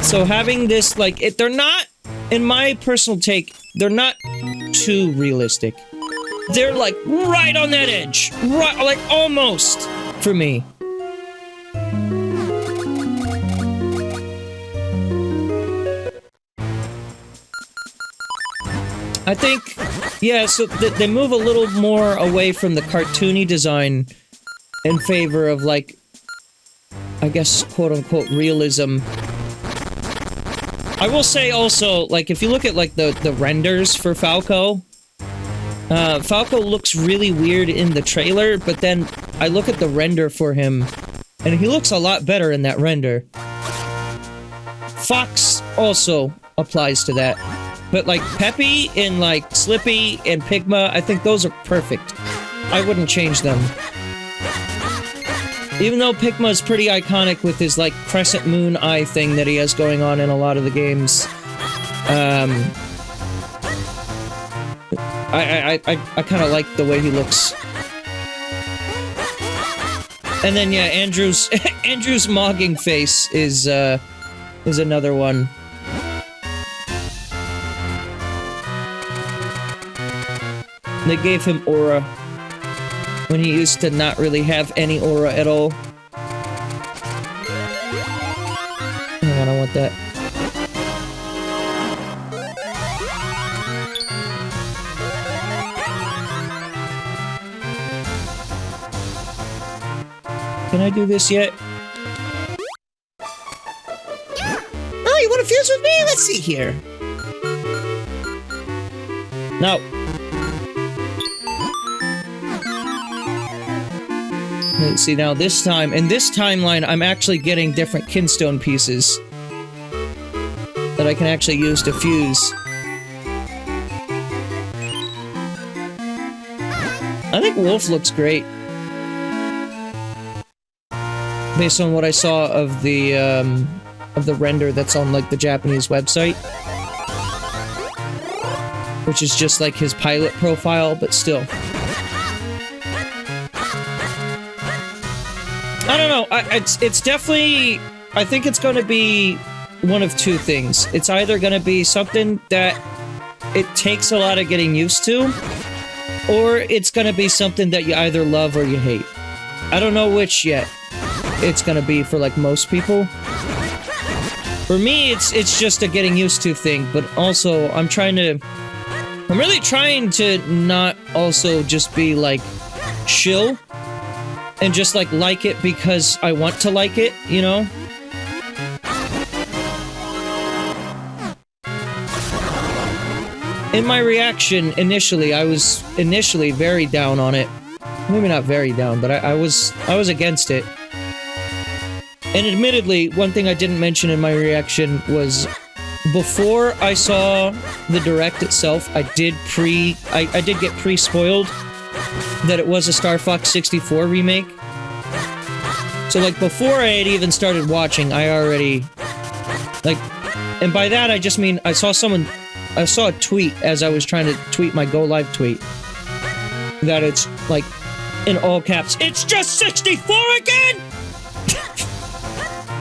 So having this, like, they're not, in my personal take, they're not too realistic. They're, like, right on that edge. Right, like, almost, for me. I think, yeah, so they move a little more away from the cartoony design in favor of, like, I guess, quote-unquote, realism. I will say also, like, if you look at, like, the renders for Falco, Falco looks really weird in the trailer, but then I look at the render for him, and he looks a lot better in that render. Fox also applies to that. But, like, Peppy and, like, Slippy and Pigma, I think those are perfect. I wouldn't change them. Even though Pigma is pretty iconic with his, like, crescent moon eye thing that he has going on in a lot of the games. I kind of like the way he looks. And then, yeah, Andrew's mogging face is another one. They gave him aura when he used to not really have any aura at all. Hang on, I want that. Can I do this yet? Oh, you want to fuse with me? Let's see here. No. Let's see, now this time, in this timeline, I'm actually getting different kinstone pieces that I can actually use to fuse. I think Wolf looks great. Based on what I saw of the render that's on, like, the Japanese website. Which is just like his pilot profile, but still. I don't know, it's definitely, I think it's going to be one of two things. It's either going to be something that it takes a lot of getting used to, or it's going to be something that you either love or you hate. I don't know which yet. it's gonna be for like most people. For me, it's just a getting used to thing, but also I'm really trying to not also just be like chill and just like it because I want to like it, you know? In my reaction initially, I was initially very down on it. Maybe not very down, but I was against it. And admittedly, one thing I didn't mention in my reaction was before I saw the direct itself, I did get pre-spoiled that it was a Star Fox 64 remake. So like before I had even started watching, I already like, and by that I just mean I saw a tweet as I was trying to tweet my Go Live tweet that it's like in all caps, "It's just 64 again!"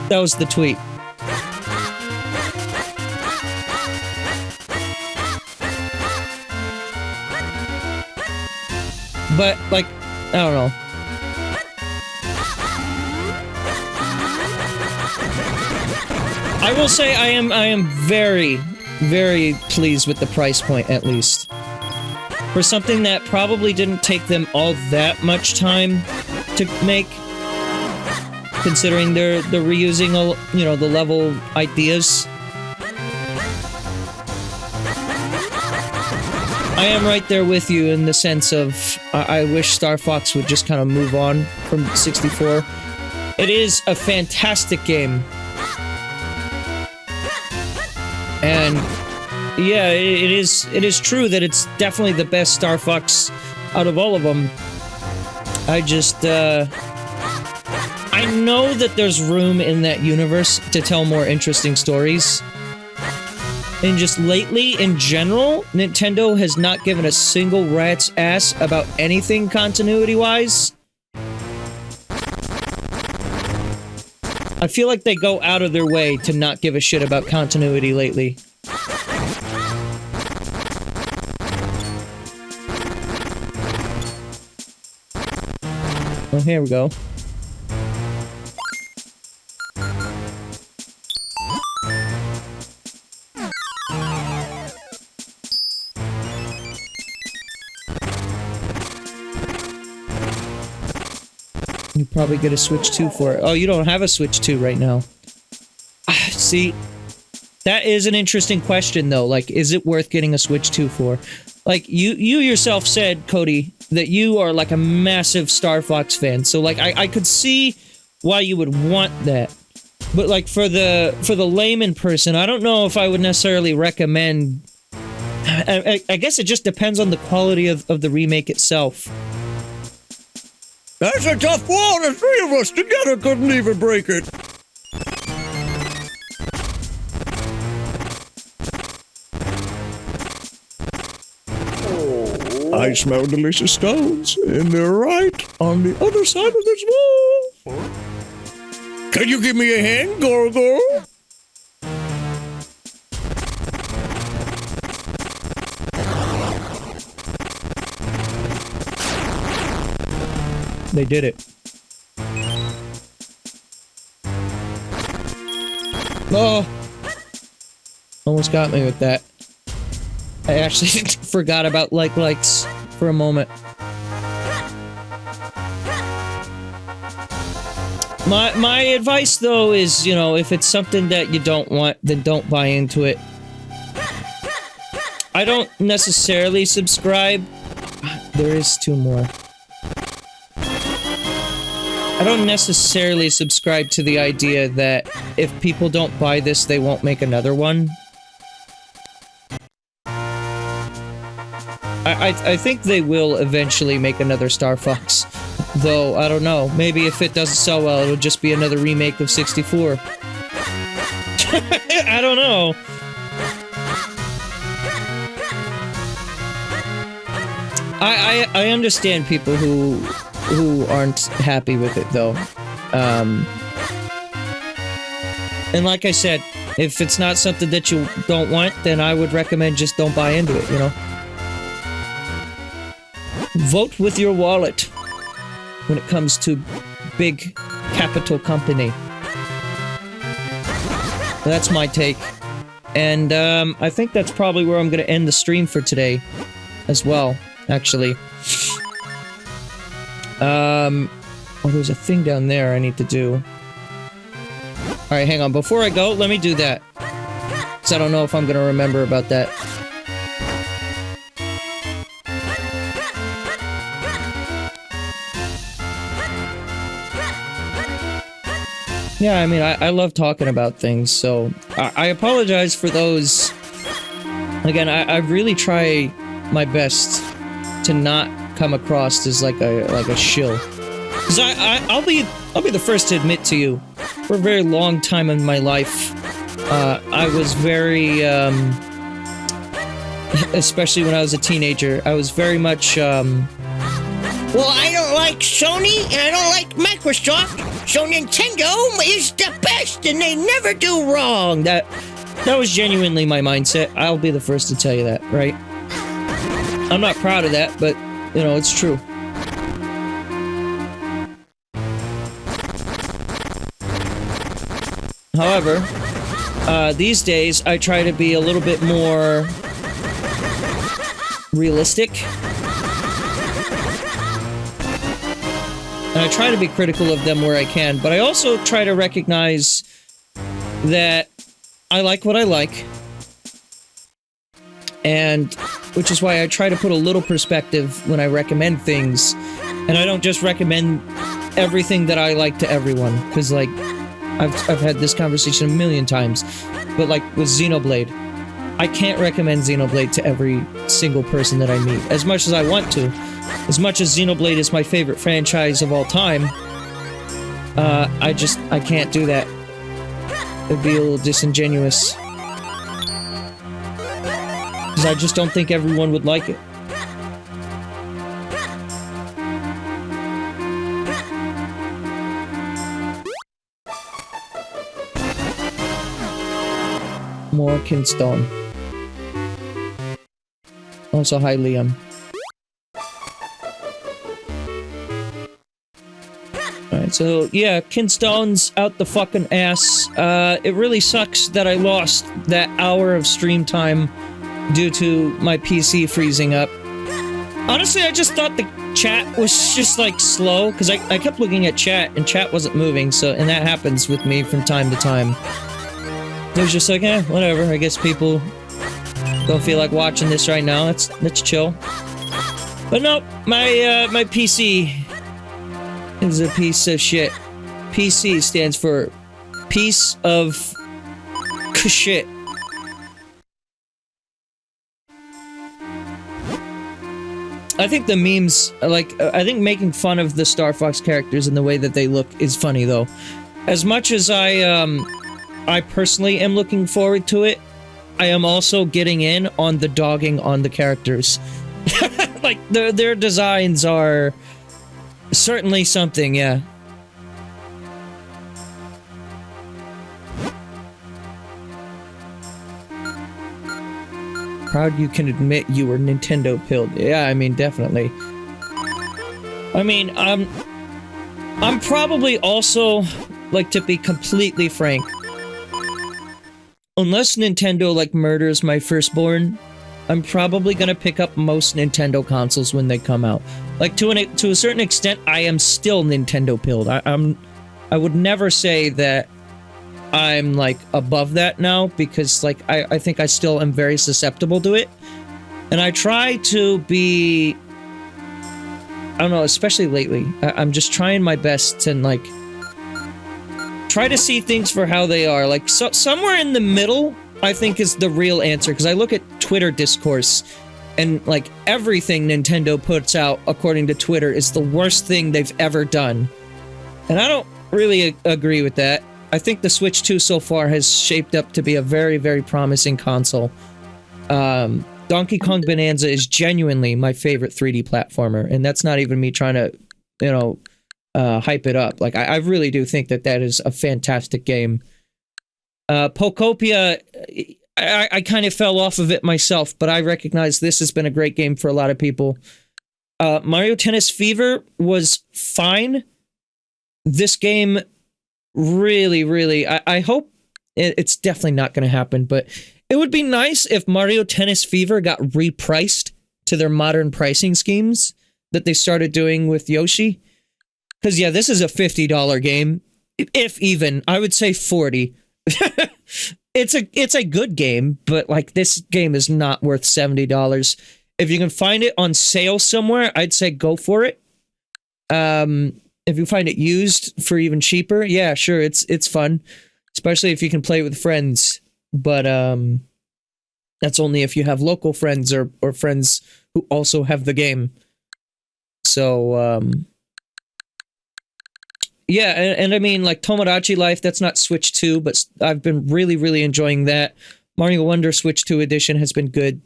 That was the tweet. But, like, I don't know. I will say I am very, very pleased with the price point, at least. For something that probably didn't take them all that much time to make, considering they're reusing, you know, the level ideas. I am right there with you in the sense of I wish Star Fox would just kind of move on from 64. It is a fantastic game. And yeah, it is true that it's definitely the best Star Fox out of all of them. I just I know that there's room in that universe to tell more interesting stories. And just lately, in general, Nintendo has not given a single rat's ass about anything continuity-wise. I feel like they go out of their way to not give a shit about continuity lately. Well, here we go. You probably get a Switch 2 for it. Oh, you don't have a Switch 2 right now. See, that is an interesting question, though. Like, is it worth getting a Switch 2 for? Like, you yourself said, Cody, that you are, like, a massive Star Fox fan. So, like, I could see why you would want that. But, like, for the layman person, I don't know if I would necessarily recommend... I guess it just depends on the quality of the remake itself. That's a tough wall. The three of us together couldn't even break it. I smell delicious stones, and they're right on the other side of this wall. Can you give me a hand, Gorgo? They did it. Oh! Almost got me with that. I actually forgot about likes for a moment. My advice, though, is, you know, if it's something that you don't want, then don't buy into it. I don't necessarily subscribe. There is two more. I don't necessarily subscribe to the idea that if people don't buy this, they won't make another one. I think they will eventually make another Star Fox. Though, I don't know. Maybe if it doesn't sell well, it'll just be another remake of 64. I don't know. I understand people who aren't happy with it, though. And like I said, if it's not something that you don't want, then I would recommend just don't buy into it, you know? Vote with your wallet when it comes to big capital company. That's my take. And I think that's probably where I'm going to end the stream for today as well, actually. Oh, there's a thing down there I need to do. Alright, hang on. Before I go, let me do that. Because I don't know if I'm going to remember about that. Yeah, I mean, I love talking about things, so I apologize for those. Again, I really try my best to not come across as like a shill. Because I'll be the first to admit to you, for a very long time in my life, I was very, especially when I was a teenager, I was very much, Well, I don't like Sony, and I don't like Microsoft, so Nintendo is the best, and they never do wrong. that was genuinely my mindset. I'll be the first to tell you that, right? I'm not proud of that, but, you know, it's true. However, these days, I try to be a little bit more realistic. And I try to be critical of them where I can, but I also try to recognize that I like what I like. And, which is why I try to put a little perspective when I recommend things. And I don't just recommend everything that I like to everyone, because, like, I've had this conversation a million times, but like with Xenoblade, I can't recommend Xenoblade to every single person that I meet, as much as I want to. As much as Xenoblade is my favorite franchise of all time, I can't do that. It'd be a little disingenuous. Because I just don't think everyone would like it. More Kinstone. Also, hi, Liam. Alright, so, yeah, Kinstone's out the fucking ass. It really sucks that I lost that hour of stream time due to my PC freezing up. Honestly, I just thought the chat was just, like, slow, because I kept looking at chat, and chat wasn't moving, so, and that happens with me from time to time. It was just like, whatever, I guess people don't feel like watching this right now, let's chill. But nope, my PC is a piece of shit. PC stands for piece of shit. I think the memes, like, I think making fun of the Star Fox characters and the way that they look is funny, though. As much as I personally am looking forward to it, I am also getting in on the dogging on the characters. Like, their designs are certainly something, yeah. Proud you can admit you were Nintendo pilled. Yeah, I mean, definitely. I mean, I'm probably also, like, to be completely frank, unless Nintendo, like, murders my firstborn, I'm probably gonna pick up most Nintendo consoles when they come out. Like, to a certain extent, I am still Nintendo pilled. I would never say that I'm, like, above that now, because, like, I think I still am very susceptible to it. And I try to be... I don't know, especially lately. I'm just trying my best to, like... try to see things for how they are. Like, somewhere in the middle, I think, is the real answer. Because I look at Twitter discourse, and, like, everything Nintendo puts out, according to Twitter, is the worst thing they've ever done. And I don't really agree with that. I think the Switch 2 so far has shaped up to be a very, very promising console. Donkey Kong Bonanza is genuinely my favorite 3D platformer, and that's not even me trying to, you know, hype it up. Like, I really do think that that is a fantastic game. Pokopia, I kind of fell off of it myself, but I recognize this has been a great game for a lot of people. Mario Tennis Fever was fine. this game really, I hope it's definitely not going to happen, but it would be nice if Mario Tennis Fever got repriced to their modern pricing schemes that they started doing with Yoshi. Because, yeah, this is a $50 game. If even, I would say 40. It's a good game, but like this game is not worth $70. If you can find it on sale somewhere, I'd say go for it. If you find it used for even cheaper, yeah, sure, it's fun, especially if you can play it with friends. But that's only if you have local friends or friends who also have the game. So yeah, and I mean, like, Tomodachi Life, that's not Switch 2, but I've been really enjoying that. Mario Wonder Switch 2 edition has been good.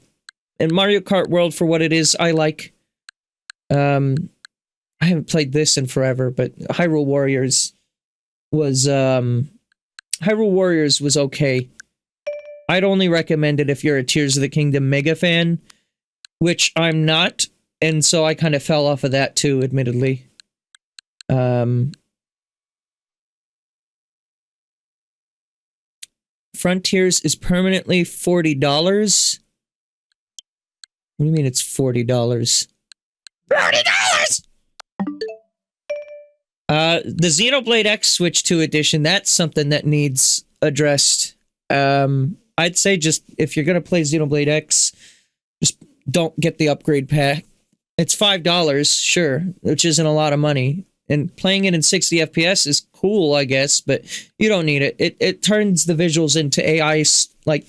And Mario Kart World, for what it is, I like. I haven't played this in forever, but Hyrule Warriors was okay. I'd only recommend it if you're a Tears of the Kingdom mega fan, which I'm not, and so I kind of fell off of that too, admittedly. Frontiers is permanently $40. What do you mean it's $40? $40! The Xenoblade X Switch 2 edition, that's something that needs addressed. I'd say just, if you're gonna play Xenoblade X, just don't get the upgrade pack. It's $5, sure, which isn't a lot of money. And playing it in 60 FPS is cool, I guess, but you don't need it. It turns the visuals into AI, like,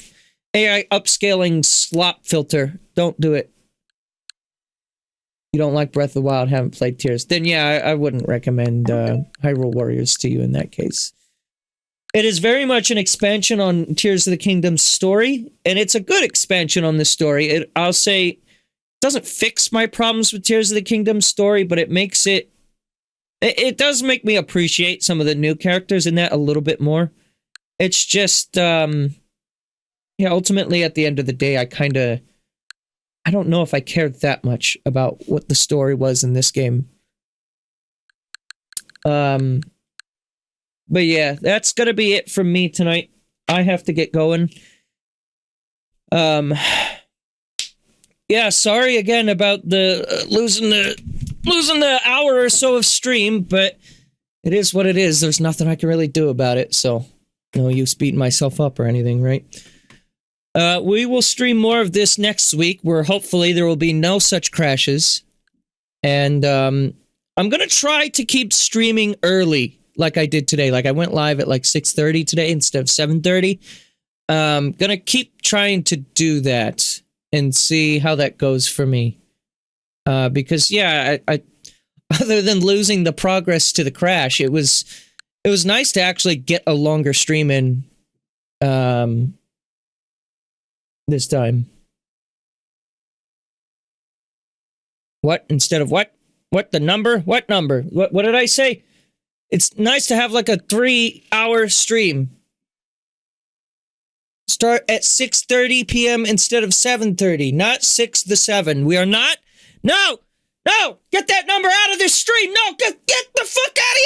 AI upscaling slop filter. Don't do it. You don't like Breath of the Wild, haven't played Tears, then yeah, I wouldn't recommend Hyrule Warriors to you in that case. It is very much an expansion on Tears of the Kingdom's story, and it's a good expansion on the story. I'll say, it doesn't fix my problems with Tears of the Kingdom's story, but it makes it... It does make me appreciate some of the new characters in that a little bit more. It's just, yeah, ultimately, at the end of the day, I don't know if I cared that much about what the story was in this game. But yeah, that's gonna be it from me tonight. I have to get going. Yeah, sorry again about the losing the hour or so of stream, but it is what it is. There's nothing I can really do about it, so no use beating myself up or anything, right? We will stream more of this next week, where hopefully there will be no such crashes. And I'm going to try to keep streaming early, like I did today. Like, I went live at like 6:30 today instead of 7:30. Going to keep trying to do that and see how that goes for me. Because, yeah, I other than losing the progress to the crash, it was nice to actually get a longer stream in this time. What? Instead of what? What, the number? What number? What did I say? It's nice to have like a 3-hour stream. Start at 6:30 p.m. instead of 7:30, not 6 to 7. We are not... No! Get that number out of this stream! No! Get the fuck out of here!